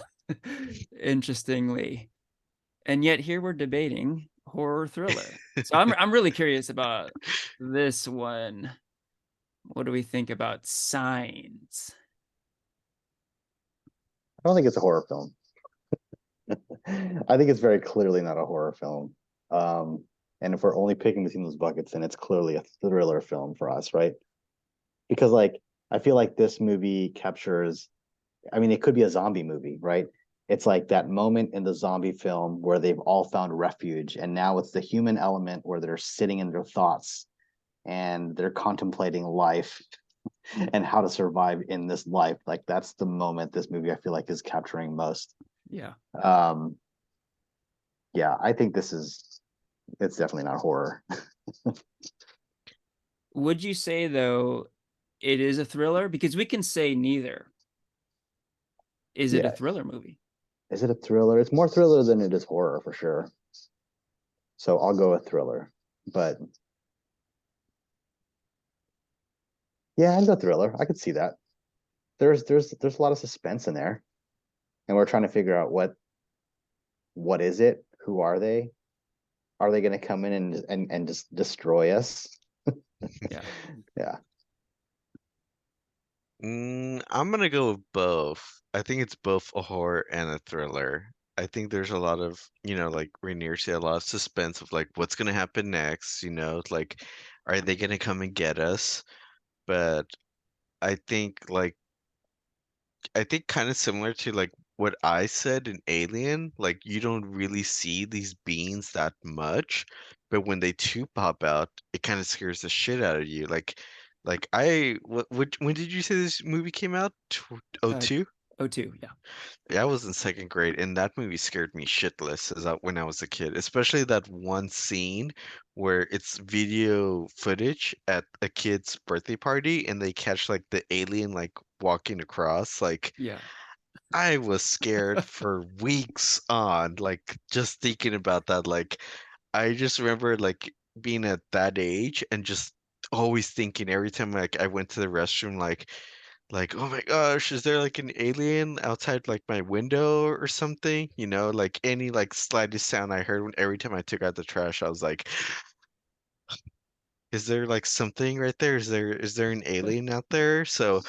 interestingly. And yet here we're debating horror thriller. So I'm really curious about this one. What do we think about Signs? I don't think it's a horror film. I think it's very clearly not a horror film. And if we're only picking between those buckets, then it's clearly a thriller film for us, right? Because like I feel like this movie captures, I mean, it could be a zombie movie, right? It's like that moment in the zombie film where they've all found refuge, and now it's the human element where they're sitting in their thoughts and they're contemplating life and how to survive in this life. Like that's the moment this movie I feel like is capturing most. Yeah. Um, yeah, I think it's definitely not horror. Would you say, though, it is a thriller? Because we can say neither. Is it a Yeah. thriller movie? Is it a thriller? It's more thriller than it is horror for sure. So I'll go with thriller. But yeah, I'd go thriller. I could see that. There's a lot of suspense in there. And we're trying to figure out what is it? Who are they? Are they gonna come in and just destroy us? Yeah. Yeah. I'm gonna go with both. I think it's both a horror and a thriller. I think there's a lot of, like Rainier said, a lot of suspense of like what's gonna happen next, like are they gonna come and get us? But I think like I think kind of similar to like what I said in Alien, like you don't really see these beings that much, but when they do pop out, it kind of scares the shit out of you. Like when did you say this movie came out? Oh Uh, two? O2, yeah. Yeah, I was in second grade, and that movie scared me shitless when I was a kid, especially that one scene where it's video footage at a kid's birthday party, and they catch like the alien like walking across. Like Yeah. I was scared for weeks on, like just thinking about that. Like I just remember like being at that age and just always thinking every time like I went to the restroom, like, oh my gosh, is there like an alien outside like my window or something? You know, like any like slightest sound I heard when every time I took out the trash, I was like, is there like something right there? Is there an alien out there? So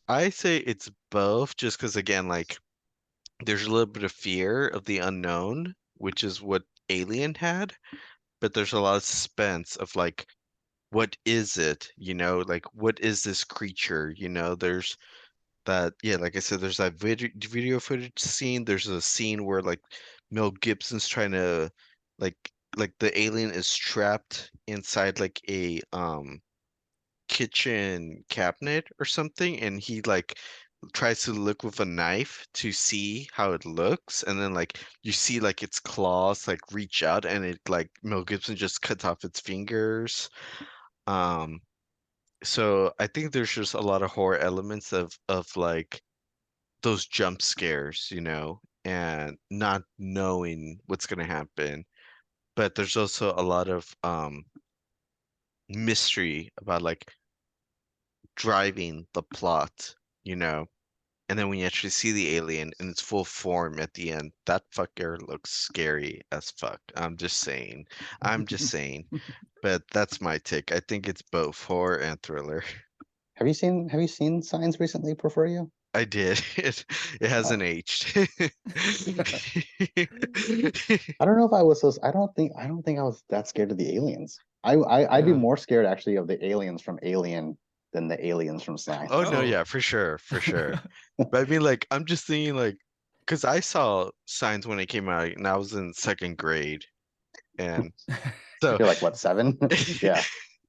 I say it's both, just because again, like there's a little bit of fear of the unknown, which is what Alien had, but there's a lot of suspense of like, what is it? You know, like what is this creature? You know, there's that, yeah, like I said, there's that video footage scene. There's a scene where like Mel Gibson's trying to like like the alien is trapped inside like a kitchen cabinet or something, and he like tries to look with a knife to see how it looks, and then like you see like its claws like reach out, and it like Mel Gibson just cuts off its fingers. Um, so I think there's just a lot of horror elements of like those jump scares, you know, and not knowing what's gonna happen. But there's also a lot of mystery about like driving the plot, you know. And then when you actually see the alien in its full form at the end, that fucker looks scary as fuck. I'm just saying. I'm just saying. But that's my take. I think it's both horror and thriller. Have you seen Signs recently, Porfirio? I did. It hasn't Oh, aged. I don't know if I was so. I don't think I was that scared of the aliens. I'd be Yeah. more scared actually of the aliens from Alien than the aliens from Oh Signs. no, Oh. yeah, for sure, for sure. But I mean, like, I'm just thinking, like, because I saw Signs when it came out, and I was in second grade, and so You're like what, 7? Yeah.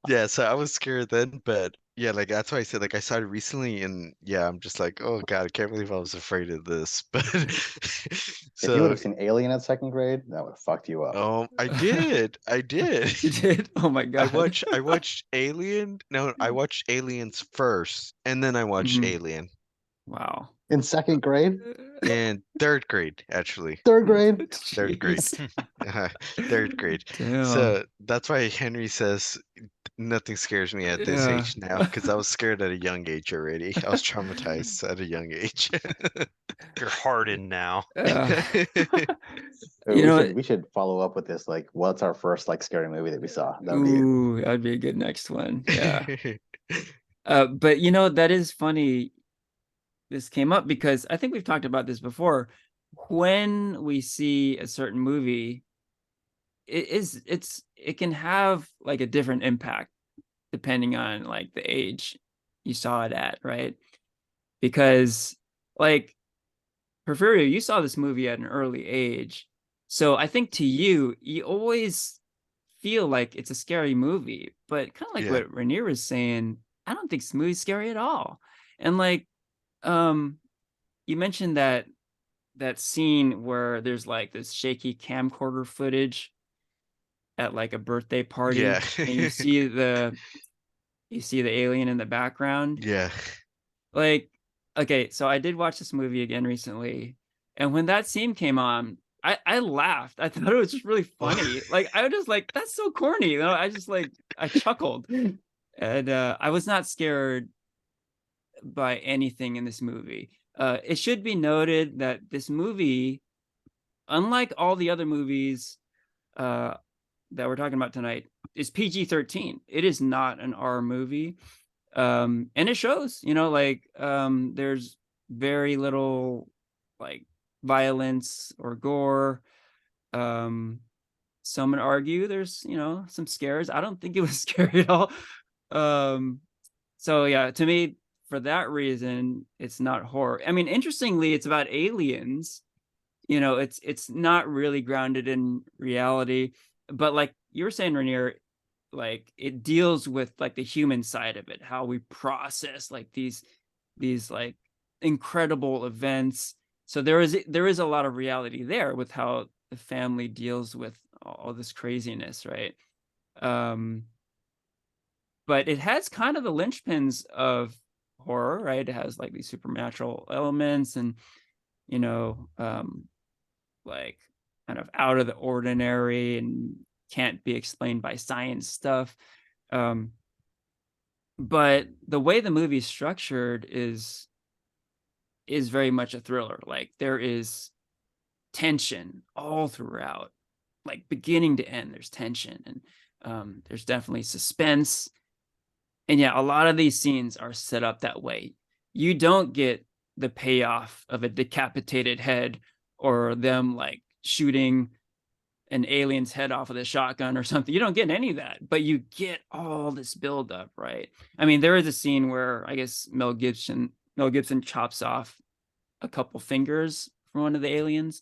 yeah, so I was scared then, but yeah, like that's why I said like I saw it recently, and yeah, I'm just like, oh God, I can't believe I was afraid of this. But If you would so, have seen Alien at second grade, that would have fucked you up. I did. You did? Oh my God. I watched Alien. No, I watched Aliens first, and then I watched Mhm. Alien Wow. In second grade, in third grade, actually. third grade. Third grade. Jeez. Uh, third grade. Damn. So that's why Henry says nothing scares me at this Yeah. age now, because I was scared at a young age already. I was traumatized at a young age. You're hardened now. Uh, Oh, you we know, should we should follow up with this. Like, what's our first like scary movie that we saw? That would be ooh, that'd be a good next one. Yeah. But you know, that is funny. This came up because I think we've talked about this before. When we see a certain movie, it can have like a different impact depending on like the age you saw it at, right? Because like Porfirio, you saw this movie at an early age. So I think to you, you always feel like it's a scary movie, but kind of like Yeah. what Ranier was saying, I don't think this movie's scary at all. And like, um, you mentioned that scene where there's like this shaky camcorder footage at like a birthday Yeah. party, and you see the alien in the background. Yeah. Like, okay, so I did watch this movie again recently, and when that scene came on, I laughed. I thought it was just really funny. Like I was just like, that's so corny. You know, I just like I chuckled. And I was not scared by anything in this movie. It should be noted that this movie, unlike all the other movies uh, that we're talking about tonight, is PG-13. It is not an R movie. And it shows, you know, like there's very little like violence or gore. Um, some would argue there's, you know, some scares. I don't think it was scary at all. Um, so yeah, to me, for that reason, it's not horror. I mean, interestingly, it's about aliens. You know, it's not really grounded in reality, but like you were saying, Ranier, like it deals with like the human side of it, how we process like these like incredible events. So there is a lot of reality there with how the family deals with all this craziness, right? But it has kind of the linchpins of horror, right? It has like these supernatural elements and, you know, like kind of out of the ordinary and can't be explained by science stuff. But the way the movie's structured is very much a thriller. Like there is tension all throughout, like beginning to end. There's tension and there's definitely suspense. And yeah, a lot of these scenes are set up that way. You don't get the payoff of a decapitated head or them like shooting an alien's head off with a shotgun or something. You don't get any of that, but you get all this buildup, right? I mean, there is a scene where I guess Mel Gibson chops off a couple fingers from one of the aliens.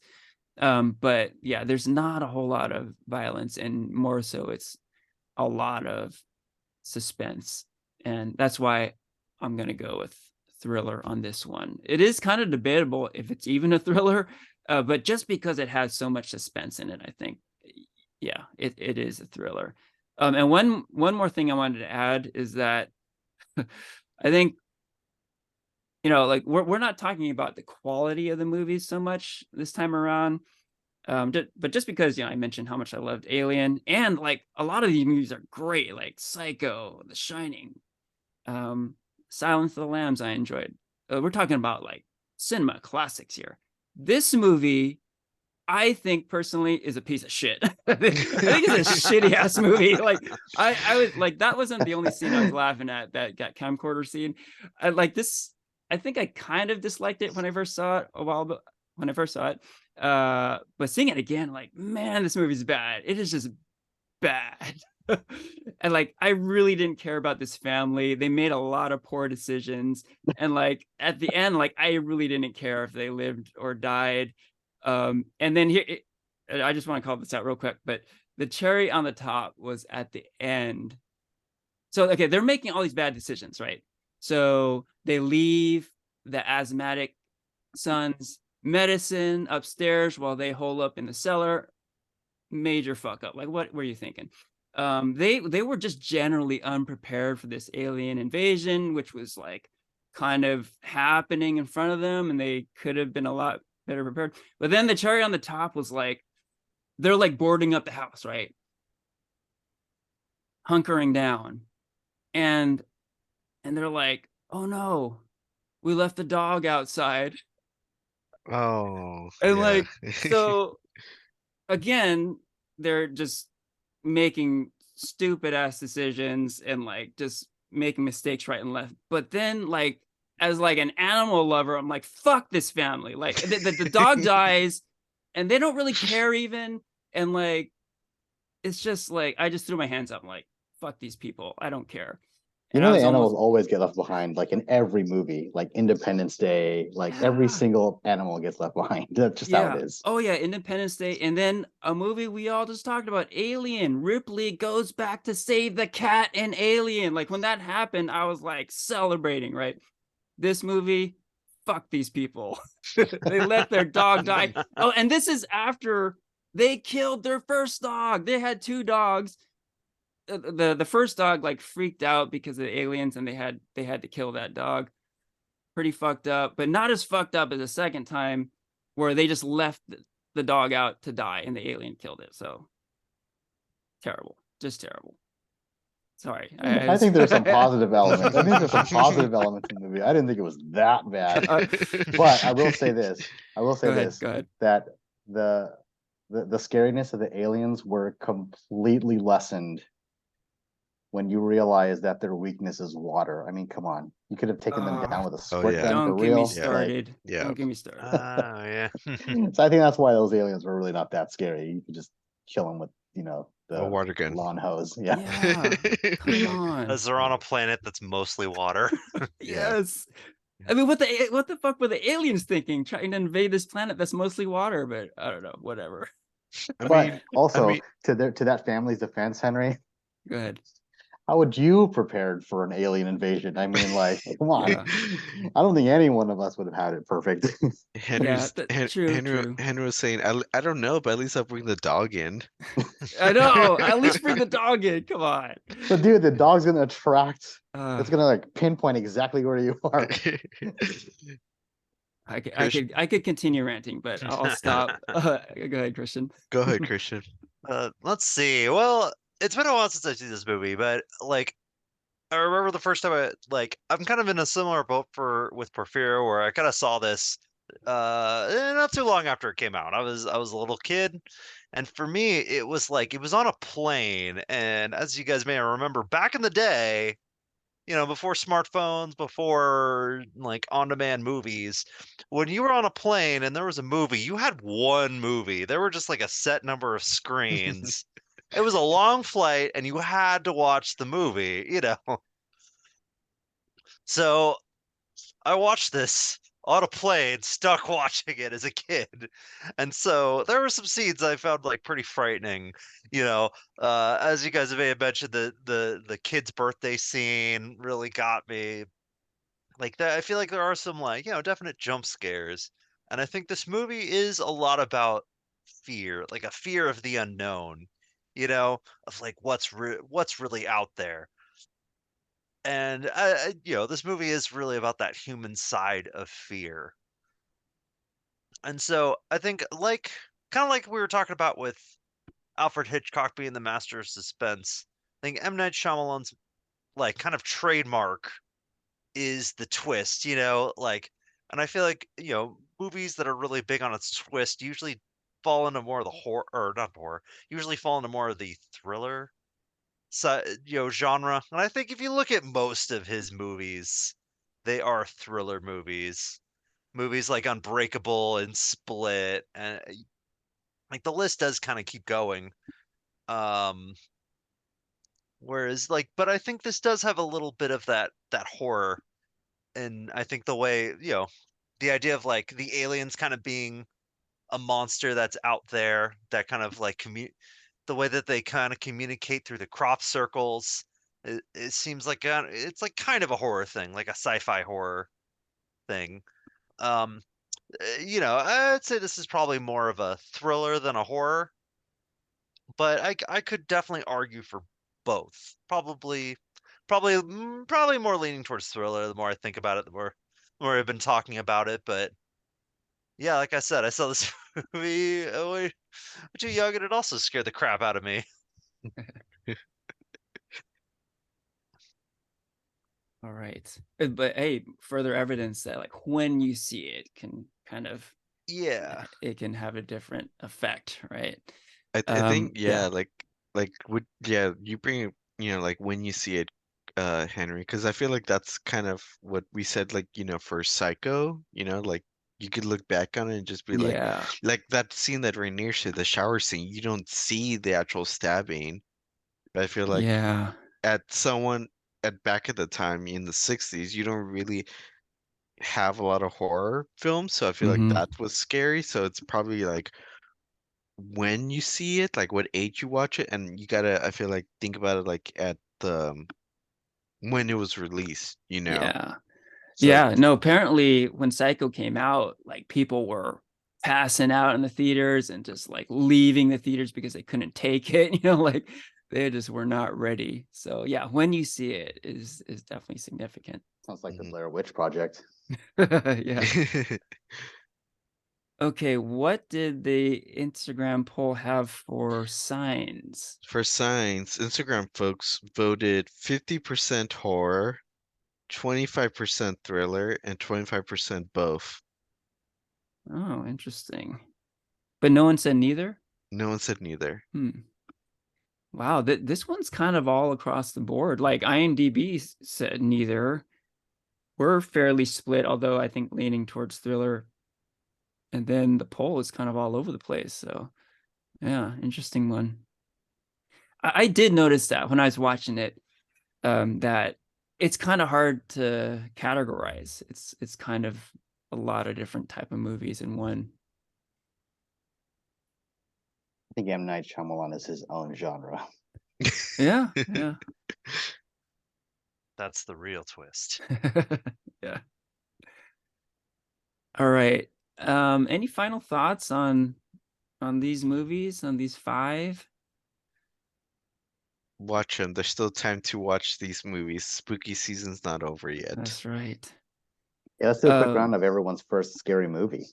But yeah, there's not a whole lot of violence, and more so it's a lot of suspense. And that's why I'm going to go with thriller on this one. It is kind of debatable if it's even a thriller, but just because it has so much suspense in it, I think, yeah, it is a thriller. And one more thing I wanted to add is that I think, you know, like we're not talking about the quality of the movies so much this time around. But just because, you know, I mentioned how much I loved Alien, and like a lot of these movies are great, like Psycho, The Shining, Silence of the Lambs, I enjoyed. We're talking about like cinema classics here. This movie, I think personally, is a piece of shit. I think it's a shitty ass movie. Like I was like, that wasn't the only scene I was laughing at, that camcorder scene. I like this. I think I kind of disliked it when I first saw it when I first saw it. But seeing it again, like, man, this movie's bad. It is just bad. And like, I really didn't care about this family. They made a lot of poor decisions. And like at the end, like I really didn't care if they lived or died. And then here, I just want to call this out real quick, but the cherry on the top was at the end. So, okay, they're making all these bad decisions, right? So they leave the asthmatic son's medicine upstairs while they hole up in the cellar. Major fuck up. Like, what were you thinking? They were just generally unprepared for this alien invasion, which was like kind of happening in front of them, and they could have been a lot better prepared. But then the cherry on the top was like, they're like boarding up the house, right? Hunkering down. And they're like, oh no, we left the dog outside. Oh, And yeah. like, so again, they're just making stupid ass decisions and like just making mistakes right and left. But then like, as like an animal lover, I'm like, fuck this family. Like the dog dies and they don't really care even. And like, it's just like, I just threw my hands up. I'm like, fuck these people. I don't care. You And know, I the was animals almost, always get left behind, like in every movie, like Independence Day, like every yeah. single animal gets left behind. That's just how it is. Oh yeah, Independence Day, and then a movie we all just talked about, Alien. Ripley goes back to save the cat in Alien. Like when that happened, I was like celebrating, right? This movie, fuck these people. They let their dog die. Oh, and this is after they killed their first dog. They had two dogs. The first dog like freaked out because of the aliens, and they had to kill that dog. Pretty fucked up, but not as fucked up as the second time where they just left the dog out to die and the alien killed it. So terrible, just terrible. Sorry. I think there's some positive elements. I think there's some positive elements in the movie. I didn't think it was that bad. But I will say this. Go ahead. That the scariness of the aliens were completely lessened when you realize that their weakness is water. I mean, come on. You could have taken them down with a squirt gun for Don't real. get me started. Like, yeah. Don't get me started. Oh, yeah. So I think that's why those aliens were really not that scary. You could just kill them with, you know, the water gun. lawn hose. Yeah. Yeah, come on. As they're on a planet that's mostly water. Yeah. Yes. I mean, what the fuck were the aliens thinking, trying to invade this planet that's mostly water? But I don't know, whatever. I But mean, also to that family's defense, Henry, Go ahead. how would you prepared for an alien invasion? I mean, like, come on. Yeah. I don't think any one of us would have had it perfect. Yeah, true. Henry was saying, I don't know, but at least I'll bring the dog in. I know. At least bring the dog in. Come on. But dude, the dog's gonna attract. Uh, It's gonna like pinpoint exactly where you are. I could continue ranting, but I'll stop. Go ahead, Christian. Go ahead, Christian. Let's see. Well, it's been a while since I've seen this movie, but like I remember the first time I'm kind of in a similar boat with Porfirio where I kind of saw this not too long after it came out. I was a little kid, and for me it was like it was on a plane, and as you guys may remember back in the day, before smartphones, before like on-demand movies, when you were on a plane and there was a movie, you had one movie. There were just like a set number of screens. It was a long flight and you had to watch the movie. So I watched this on a plane, stuck watching it as a kid. And so there were some scenes I found like pretty frightening. As you guys may have mentioned, the kid's birthday scene really got me. Like that, I feel like there are some like, definite jump scares. And I think this movie is a lot about fear, like a fear of the unknown, of like what's really out there. And this movie is really about that human side of fear. And so I think like kind of like we were talking about with Alfred Hitchcock being the master of suspense, I think M. Night Shyamalan's like kind of trademark is the twist, like, and I feel like, movies that are really big on its twist usually fall into more of the horror, or not horror, usually fall into more of the thriller genre. And I think if you look at most of his movies, they are thriller movies. Movies like Unbreakable and Split, and like the list does kind of keep going. Um, Whereas but I think this does have a little bit of that horror, and I think the way, the idea of like the aliens kind of being a monster that's out there that kind of like the way that they kind of communicate through the crop circles, it seems like it's like kind of a horror thing, like a sci-fi horror thing. Um, I'd say this is probably more of a thriller than a horror, but I could definitely argue for both. Probably more leaning towards thriller. The more I think about it, the more I've been talking about it. But yeah, like I said, I saw this movie way too young, and it also scared the crap out of me. All right. But hey, further evidence that like when you see it can kind of Yeah. it can have a different effect, right? I think Yeah. you bring it, like when you see it, Henry, because I feel like that's kind of what we said, like, for Psycho, like you could look back on it and just be Yeah. like that scene that Ranier said, the shower scene, you don't see the actual stabbing. But I feel like Yeah. at back at the time in the 60s, you don't really have a lot of horror films, so I feel like Mm-hmm. that was scary. So it's probably like when you see it, like what age you watch it, and you gotta, I feel like, think about it like at the when it was released. Yeah. So Yeah. No, apparently when Psycho came out, like people were passing out in the theaters and just like leaving the theaters because they couldn't take it, like they just were not ready. So yeah, when you see it is definitely significant. Sounds like the Blair Witch Project. Yeah. Okay, what did the Instagram poll have for signs? for Signs, Instagram folks voted 50% horror, 25% thriller, and 25% both. Oh, interesting. But no one said neither? No one said neither. Wow, this one's kind of all across the board. Like IMDb said neither. We're fairly split, although I think leaning towards thriller. And then the poll is kind of all over the place. So yeah, interesting one. I did notice that when I was watching it, that it's kind of hard to categorize. It's kind of a lot of different type of movies in one. I think M. Night Shyamalan is his own genre. Yeah, yeah. That's the real twist. Yeah. All right. Any final thoughts on these movies, on these 5? Watch them. There's still time to watch these movies. Spooky season's not over yet. That's right. Yeah, let's do a quick round of everyone's first scary movie.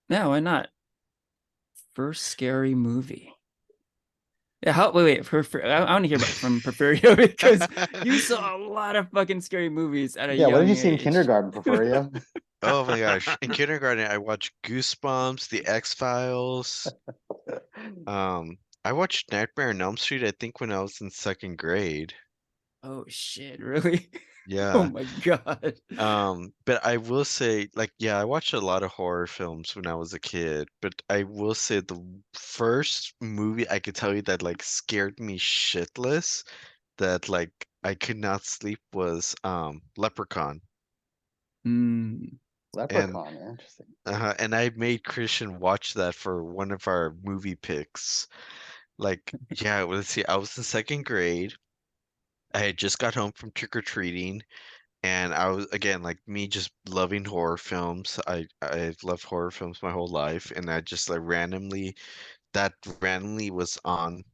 Yeah, why not? First scary movie. Yeah, wait. I want to hear about from Porfirio because you saw a lot of fucking scary movies at a Yeah, what did young you see in age. kindergarten, Porfirio? Oh my gosh. In kindergarten, I watched Goosebumps, The X-Files. I watched Nightmare on Elm Street, I think when I was in 2nd grade. Oh shit, really? Oh Yeah. my God. But I will say, like, yeah, I watched a lot of horror films when I was a kid, but I will say the first movie I could tell you that like scared me shitless, that like I could not sleep was Leprechaun. Mm. And Leprechaun, interesting. and I made Christian watch that for one of our movie picks. Like, yeah, well, let's see, I was in 2nd grade. I had just got home from trick-or-treating, and I was again like me just loving horror films. I've loved horror films my whole life, and I just like randomly was on,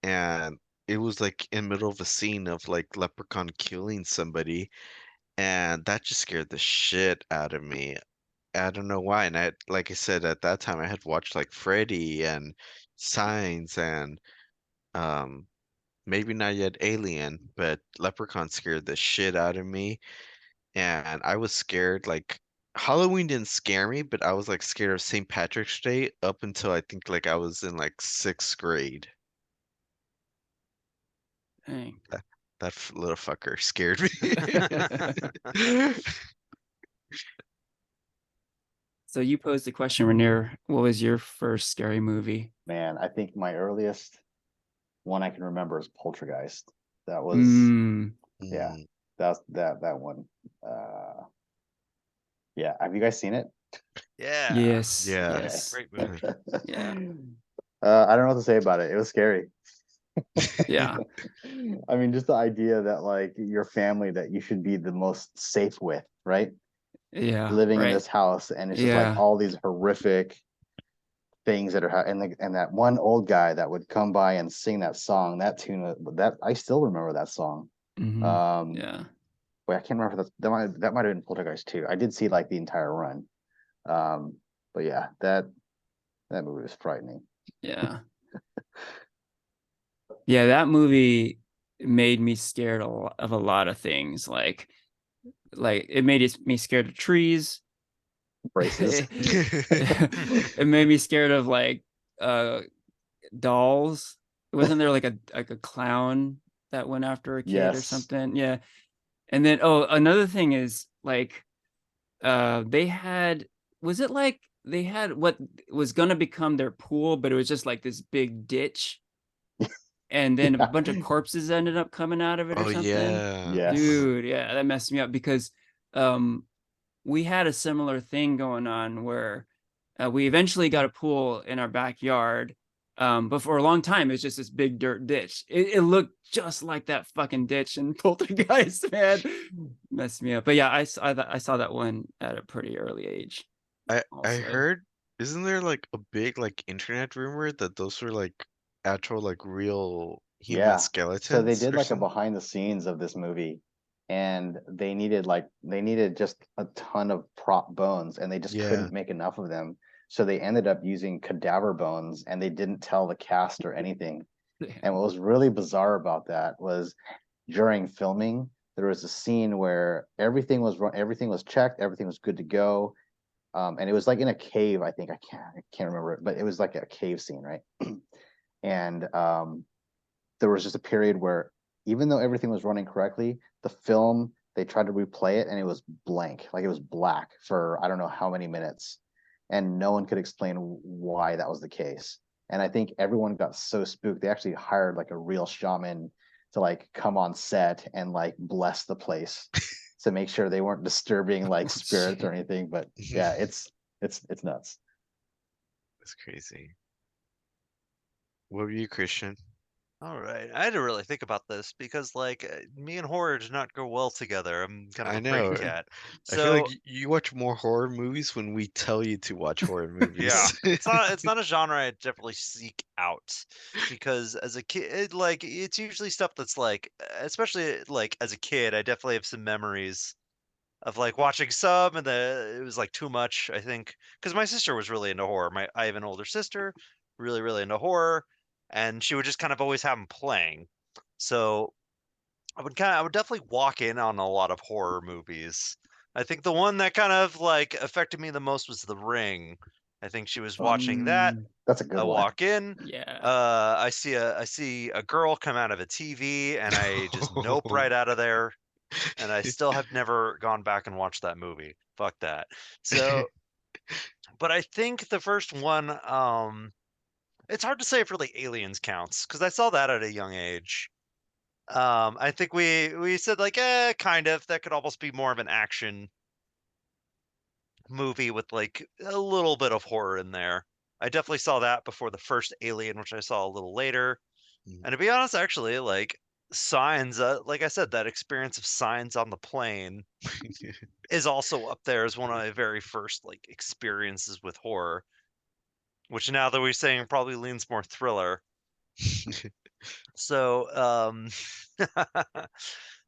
and it was like in the middle of a scene of like Leprechaun killing somebody, and that just scared the shit out of me. I don't know why. And like I said, at that time I had watched like Freddy and Signs and um maybe not yet Alien, but Leprechaun scared the shit out of me. And I was scared. Like Halloween didn't scare me, but I was like scared of St. Patrick's Day up until I think like I was in like 6th grade. Dang. That little fucker scared me. So you posed the question, Ranier. What was your first scary movie? Man, I think my earliest one I can remember is Poltergeist. That was Mm. yeah, Mm, that one. Yeah, have you guys seen it? Yeah. Yes. yeah. Okay. Yes. Great movie. Yeah. I don't know what to say about it. It was scary. Yeah. I mean, just the idea that like your family that you should be the most safe with, right? Yeah. Living in Right. this house, and it's just like Yeah. all these horrific things that are and that one old guy that would come by and sing that song, that tune, that I still remember that song. Mm-hmm. Um, Yeah. wait, I can't remember that might have been Poltergeist too. I did see like the entire run. Um, but yeah, that movie was frightening. Yeah. Yeah. That movie made me scared of a lot of things. Like it made me scared of trees. Braces. It made me scared of like uh dolls. Wasn't there like a clown that went after a kid or Yes. something? Yeah. And then another thing is like they had, was it like they had what was gonna become their pool, but it was just like this big ditch, and then a Yeah. bunch of corpses ended up coming out of it or oh something. yeah. Yes. Dude, yeah, that messed me up because um we had a similar thing going on where we eventually got a pool in our backyard. But for a long time, it was just this big dirt ditch. It looked just like that fucking ditch in Poltergeist, man. Messed me up. But yeah, I saw that one at a pretty early age. I Also, heard, isn't there like a big like internet rumor that those were like actual like real human Yeah. So they skeletons did or like a something? behind the scenes of this movie, and they needed just a ton of prop bones, and they just Yeah. couldn't make enough of them. So they ended up using cadaver bones, and they didn't tell the cast or anything. And what was really bizarre about that was during filming, there was a scene where everything was checked, everything was good to go. And it was like in a cave, I think. I can't remember it, but it was like a cave scene, right? And there was just a period where even though everything was running correctly, the film they tried to replay it and it was blank, like it was black for I don't know how many minutes, and no one could explain why that was the case. And I think everyone got so spooked. They actually hired like a real shaman to like come on set and like bless the place to make sure they weren't disturbing like Oh, spirits shit. or anything. But yeah, it's nuts. That's crazy. What were you, Christian? All right. I had to really think about this because, like, me and horror do not go well together. I'm kind of I a crazy know. cat. I feel like So, you watch more horror movies when we tell you to watch horror yeah, movies. it's not a genre I definitely seek out because as a kid, like, it's usually stuff that's like, especially like as a kid, I definitely have some memories of like watching some and it was like too much, I think, because my sister was really into horror. I have an older sister, really, really into horror, and she would just kind of always have them playing. So I would definitely walk in on a lot of horror movies. I think the one that kind of like affected me the most was The Ring. I think she was watching that. That's a good I one. walk in, Yeah. I see a girl come out of a TV, and I just nope right out of there. And I still have never gone back and watched that movie. Fuck that. So, but I think the first one, it's hard to say if really Aliens counts because I saw that at a young age. I think we said like, kind of. That could almost be more of an action movie with like a little bit of horror in there. I definitely saw that before the first Alien, which I saw a little later. Mm. And to be honest, actually, like Signs, like I said, that experience of Signs on the plane is also up there as one of my very first like experiences with horror, which now that we're saying probably leans more thriller. So,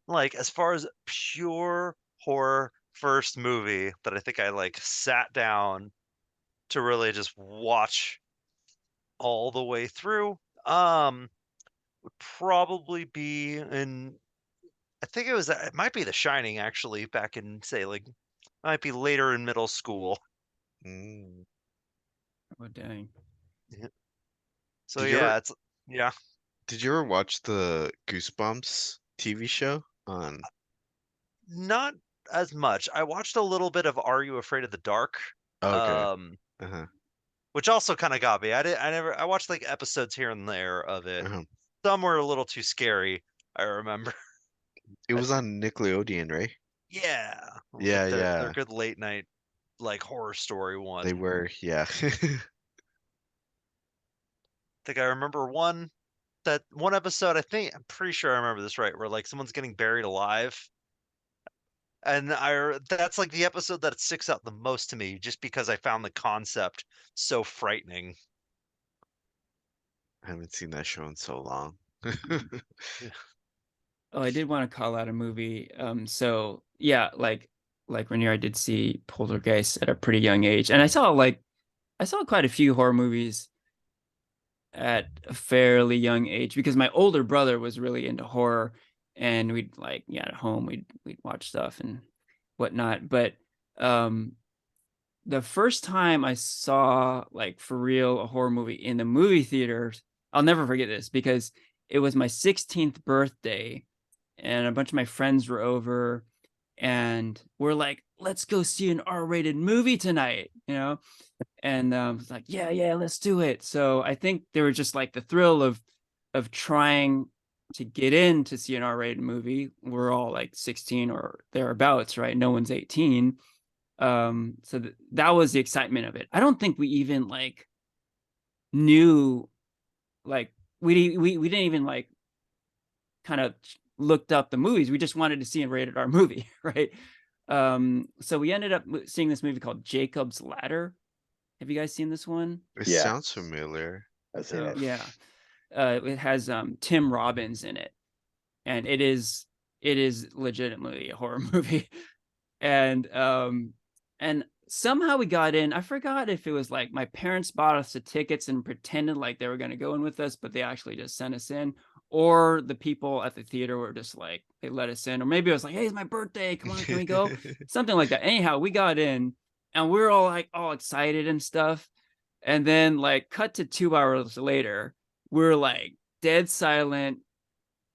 like as far as pure horror first movie that I think I like sat down to really just watch all the way through, would probably be in I think it might be The Shining actually back in say like might be later in middle school. Mm. Oh, dang. So Did you yeah, ever it's yeah. did you ever watch the Goosebumps TV show on? Not as much. I watched a little bit of Are You Afraid of the Dark? Oh, okay. Um, Uh-huh. which also kind of got me. I watched like episodes here and there of it. Uh-huh. Some were a little too scary, I remember. It I was on Nickelodeon, right? Yeah, Yeah, like their yeah. good late night like horror story They one. were, yeah. I think I remember that one episode, I'm pretty sure I remember this right, where like someone's getting buried alive. And that's like the episode that sticks out the most to me just because I found the concept so frightening. I haven't seen that show in so long. Oh, I did want to call out a movie. So yeah, like Ranier, I did see Poltergeist at a pretty young age, and I saw quite a few horror movies at a fairly young age because my older brother was really into horror, and we'd like yeah at home we'd watch stuff and whatnot. But um, the first time I saw like for real a horror movie in the movie theaters, I'll never forget this because it was my 16th birthday and a bunch of my friends were over and we're like, let's go see an R-rated movie tonight, you know? And it's like, yeah, let's do it. So I think there was just like the thrill of trying to get in to see an R-rated movie. We're all like 16 or thereabouts, right? No one's 18. So that was the excitement of it. I don't think we even like knew like we didn't even like kind of looked up the movies. We just wanted to see a rated R movie, right? So we ended up seeing this movie called Jacob's Ladder. Have you guys seen this one? It Yeah, sounds familiar. I've seen it. Yeah. It has Tim Robbins in it, and it is legitimately a horror movie. And somehow we got in. I forgot if it was like my parents bought us the tickets and pretended like they were going to go in with us, but they actually just sent us in, or the people at the theater were just like they let us in, or maybe it was like, hey, it's my birthday, come on, can we go? Something like that. Anyhow, we got in and we are all like all excited and stuff, and then like cut to 2 hours later, we're like dead silent,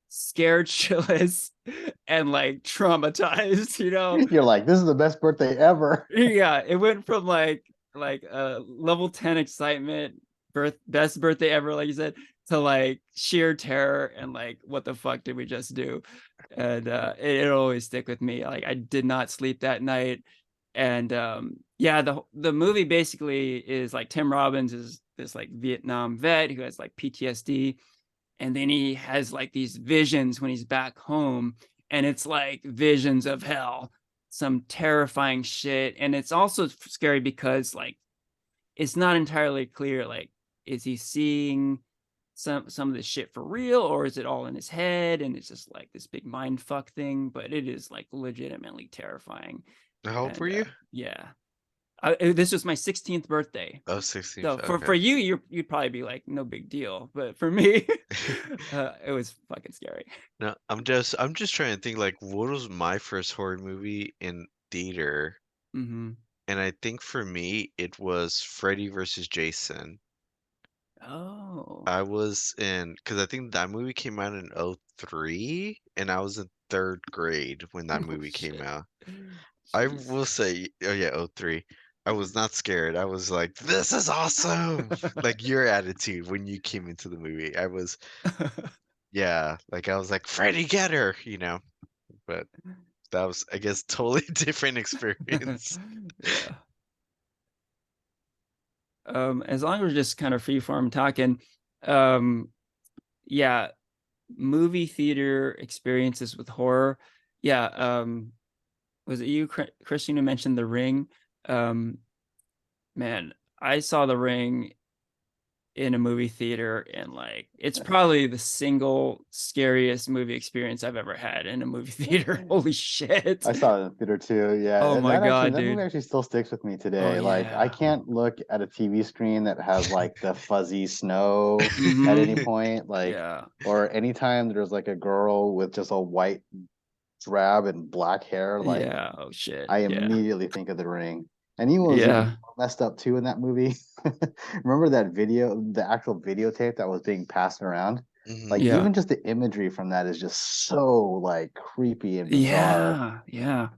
scared shitless, and like traumatized, you know? You're like, this is the best birthday ever. Yeah, it went from like level 10 excitement best birthday ever, like you said, to like sheer terror and like what the fuck did we just do? And it'll always stick with me. Like I did not sleep that night. And yeah, the movie basically is like Tim Robbins is this like Vietnam vet who has like PTSD, and then he has like these visions when he's back home, and it's like visions of hell, some terrifying shit. And it's also scary because like it's not entirely clear, like, is he seeing some of this shit for real, or is it all in his head and it's just like this big mind fuck thing? But it is like legitimately terrifying. How old were And you? yeah, this was my 16th birthday. Oh, 16th. So for Okay. you, you'd probably be like, no big deal. But for me, it was fucking scary. No, I'm just trying to think like what was my first horror movie in theater? Hmm. And I think for me it was Freddy versus Jason. Oh, I was in because I think that movie came out in '03, and I was in third grade when that oh movie came shit. out. I Jeez. will say, oh yeah, '03. I was not scared. I was like, this is awesome. Like your attitude when you came into the movie. Yeah, like I was like, Freddy, get her, but that was, I guess, totally different experience. Yeah. As long as we're just kind of free form talking, um, yeah, movie theater experiences with horror. Yeah, was it you, Christine, who mentioned The Ring? Um, man, I saw The Ring in a movie theater, and like it's probably the single scariest movie experience I've ever had in a movie theater. Holy shit. I saw it in the theater too. Yeah, Oh and my God, that movie dude. actually still sticks with me Oh today. Like I yeah. can't look at a TV screen that has like the fuzzy snow at any Mm-hmm. point, like Yeah. or anytime there's like a girl with just a white drab and black hair, like Yeah. Oh shit. I Yeah. immediately think of The Ring. And he was even Yeah. messed up too in that movie. Remember that video, the actual videotape that was being passed around? Hmm. Like Yeah. even just the imagery from that is just so like creepy and bizarre. Yeah. Yeah.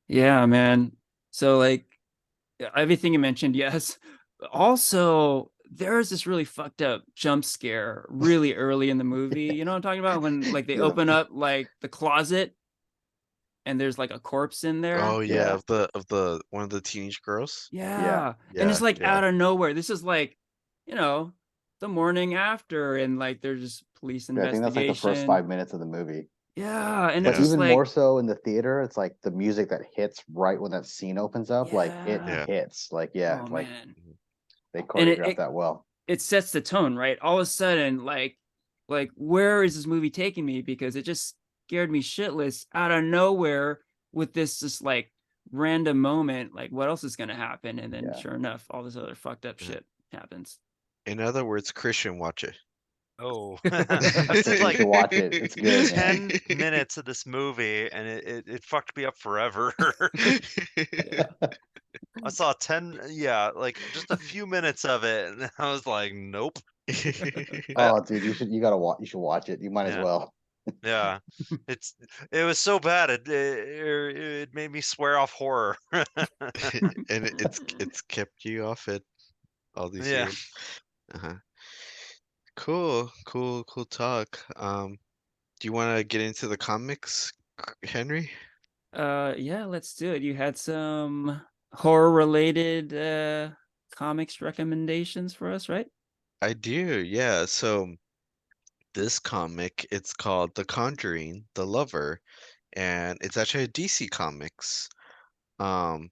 Yeah, man. So like everything you mentioned, yes. Also, there's this really fucked up jump scare really early in the movie. You know what I'm talking about? When like they Yeah, open up like the closet and there's like a corpse in Oh there. yeah, yeah, of the one of the teenage girls. yeah, Yeah. And it's Yeah, like yeah, out of nowhere. This is like, you know, the morning after, and like there's just police yeah. I think that's like the first investigation. 5 minutes of the movie. Yeah. And it's But yeah, just even like, more so in the theater, it's like the music that hits right when that scene opens up, like it yeah. yeah. hits. Like yeah, Oh like man. Mhm. they And choreographed that well. it sets the tone, right? All of a sudden, like where is this movie taking me? Because it just scared me shitless out of nowhere with this just like random moment. Like, what else is gonna happen? And then Yeah. sure enough, all this other fucked up Yeah. shit happens. In other words, Christian, watch it. Oh, You it's should you like should watch it. It's good, man. 10 minutes of this movie and it fucked me up forever. Yeah. I saw 10, yeah, like just a few minutes of it and I was like, nope. I, Oh, dude, you should watch it. You might as yeah, well. yeah. It's it was so bad it made me swear off horror. And it's kept you off it all these Yeah. years. Uh-huh. Cool, cool, cool talk. Do you want to get into the comics, Henry? Yeah, let's do it. You had some horror related comics recommendations for us, right? I do, yeah. So this comic, it's called The Conjuring, The Lover, and it's actually a DC Comics. Um,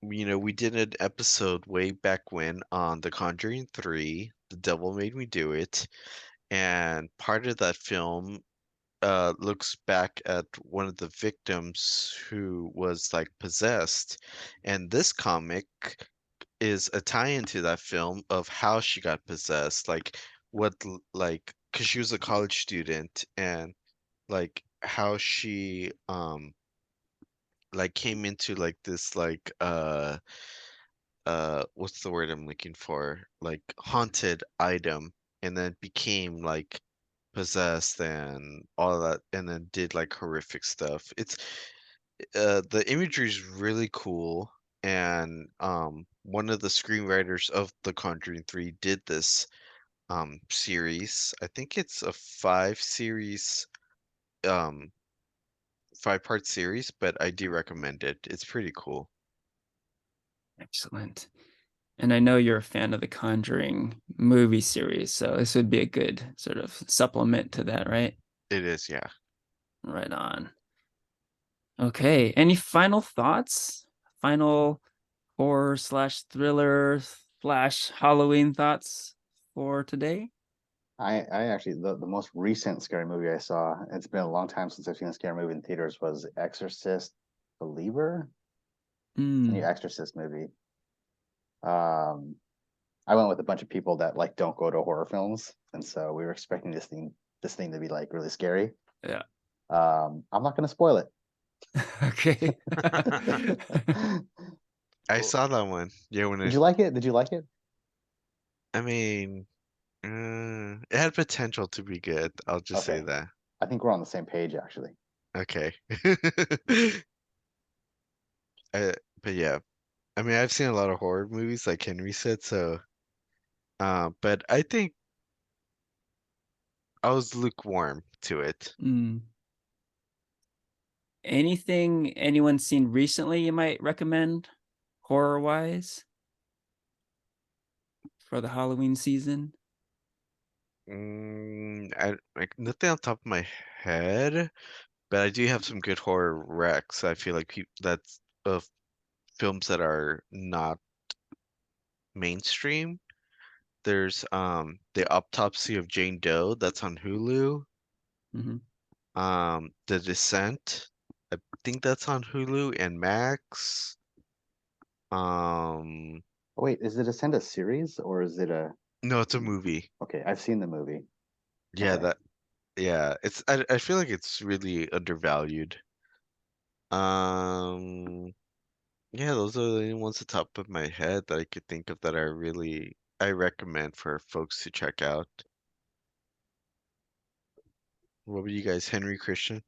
we did an episode way back when on The Conjuring 3, The Devil Made Me Do It, and part of that film looks back at one of the victims who was like possessed, and this comic is a tie-in to that film of how she got possessed, like like because she was a college student and like how she like came into like this like what's the word I'm looking for? Like haunted item, and then became like possessed and all of that, and then did like horrific stuff. The imagery is really cool, and one of the screenwriters of The Conjuring 3 did this series. I think it's a um 5-part series, but I do recommend it. It's pretty cool. Excellent. And I know you're a fan of the Conjuring movie series, so this would be a good sort of supplement to that, right? It is, yeah. Right on. Okay. Any final thoughts? Final horror slash thriller slash Halloween thoughts for today? I actually the most recent scary movie I saw, it's been a long time since I've seen a scary movie in theaters, was Exorcist Believer. It's a new Mm, Exorcist movie. Um I went with a bunch of people that like don't go to horror films, and so we were expecting this thing to be like really scary. yeah. I'm not gonna spoil it. Okay. I Well, saw that one. Yeah, when Did you like it? Did you like it? I mean, it had potential to be good. I'll just say Okay. that. I think we're on the same page actually. Okay. Uh, but yeah, I mean, I've seen a lot of horror movies, like Henry said, so but I think I was lukewarm to it. Mm. Anything anyone's seen recently you might recommend horror wise for the Halloween season? I like nothing on top of my head, but I do have some good horror recs. I feel like that's of films that are not mainstream. There's The Autopsy of Jane Doe, that's on Hulu. Hmm. The Descent, I think that's on Hulu and Max. Um, Oh, wait, is it a series or is it a no, it's a movie. okay, I've seen the movie. Yeah, Okay. that yeah, I feel like it's really undervalued. Um, yeah, those are the only ones at the top of my head that I could think of that I recommend for folks to check out. What about you guys, Henry Christian?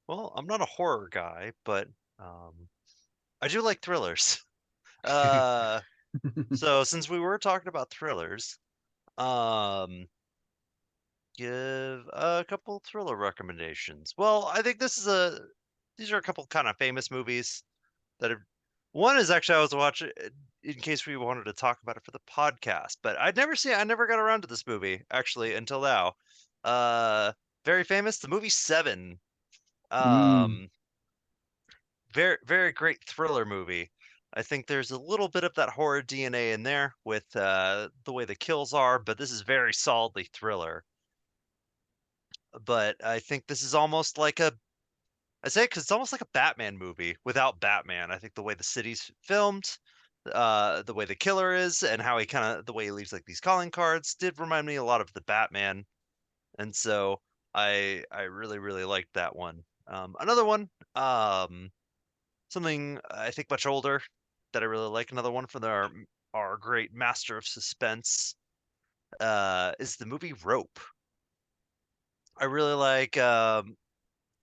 well, I'm not a horror guy, but um, I do like thrillers. Uh, so since we were talking about thrillers, um, give a couple thriller recommendations. Well, I think these are a couple kind of famous movies that have. One is actually I was watching in case we wanted to talk about it for the podcast, but I never got around to this movie actually until now. Uh, very famous, the movie Seven. Mm, Um, very great thriller movie. I think there's a little bit of that horror DNA in there with the way the kills are, but this is very solidly thriller. But I think this is almost like I say because it's almost like a Batman movie without Batman. I think the way the city's filmed, the way the killer is, and how the way he leaves like these calling cards did remind me a lot of the Batman, and so I really liked that one. Another one, something I think much older that I really like. Another one from our great master of suspense, is the movie Rope. I really like. I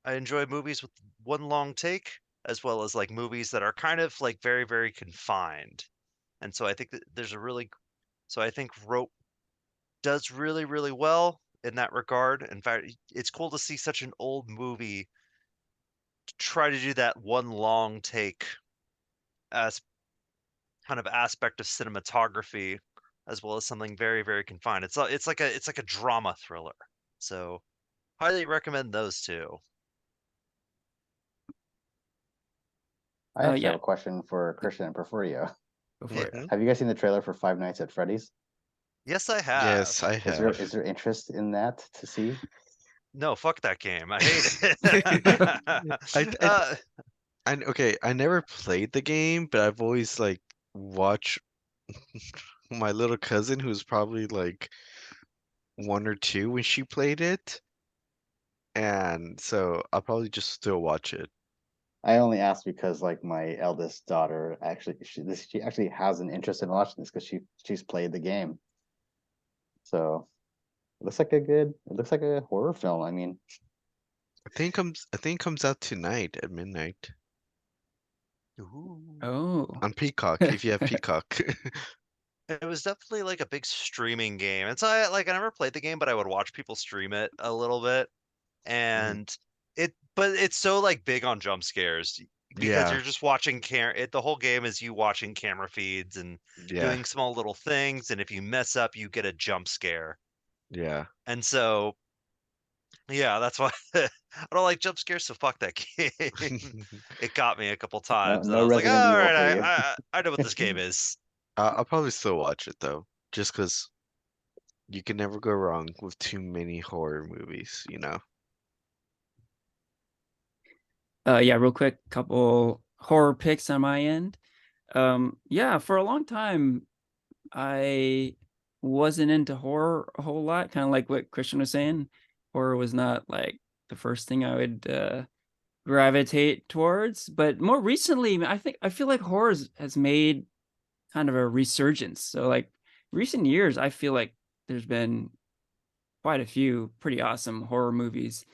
enjoy movies with one long take, as well as like movies that are kind of like very confined. And so I think that so I think Rope does really well in that regard. In fact, it's cool to see such an old movie try to do that one long take as kind of aspect of cinematography, as well as something very confined. It's like a drama thriller. So highly recommend those two. I actually have yeah, a question for Christian and Porfirio. go for it. Hmm. Have you guys seen the trailer for Five Nights at Freddy's? Yes, I have. Yes, I Is there have. is there interest in that to see? No, fuck that game. I hate I, it. I, okay, I never played the game, but I've always like watched my little cousin who's probably like 1 or 2 when she played it, and so I'll probably just still watch it. I only asked because like my eldest daughter actually she actually has an interest in watching this because she's played the game. So it looks like a horror film. I mean, I think it comes out tonight at midnight. Ooh. Oh. On Peacock, if you have Peacock. It was definitely like a big streaming game. And so I never played the game, but I would watch people stream it a little bit. Mhm. And but it's so like big on jump scares because Yeah, you're just watching the whole game is you watching camera feeds and yeah, doing small little things. And if you mess up, you get a jump scare. yeah. And so, yeah, that's why I don't like jump scares. So fuck that game. It got me a couple No, times, and I no was like, Resident all Evil right, for you. I know what this game is. I'll probably still watch it though, just because you can never go wrong with too many horror movies, you know? Yeah, real quick, couple horror picks on my end. Yeah, for a long time, I wasn't into horror a whole lot, kind of like what Christian was saying. Horror was not like the first thing I would gravitate towards. But more recently, I feel like has made kind of a resurgence. So like recent years, I feel like there's been quite a few pretty awesome horror movies.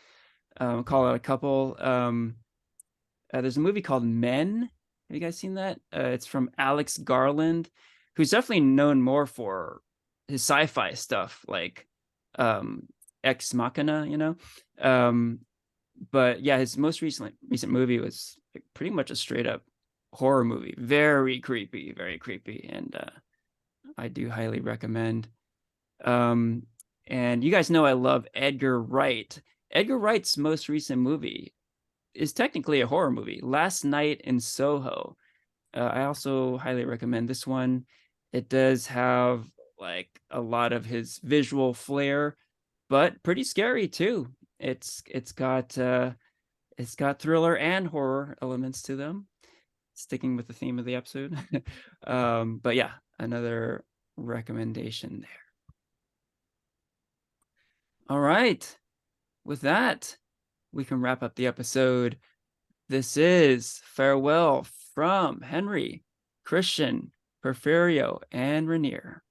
Call out a couple. There's a movie called Men. Have you guys seen that? It's from Alex Garland, who's definitely known more for his sci-fi stuff, like um, Ex Machina, you know. Um, but yeah, his most recent movie was like pretty much a straight up horror movie, very creepy, and I do highly recommend. Um, and you guys know I love Edgar Wright. Edgar Wright's most recent movie is technically a horror movie, Last Night in Soho. I also highly recommend this one. It does have like a lot of his visual flair, but pretty scary too. It's got thriller and horror elements to them, sticking with the theme of the episode. But yeah, another recommendation there. All right. With that, we can wrap up the episode. This is farewell from Henry, Christian, Porfirio, and Ranier.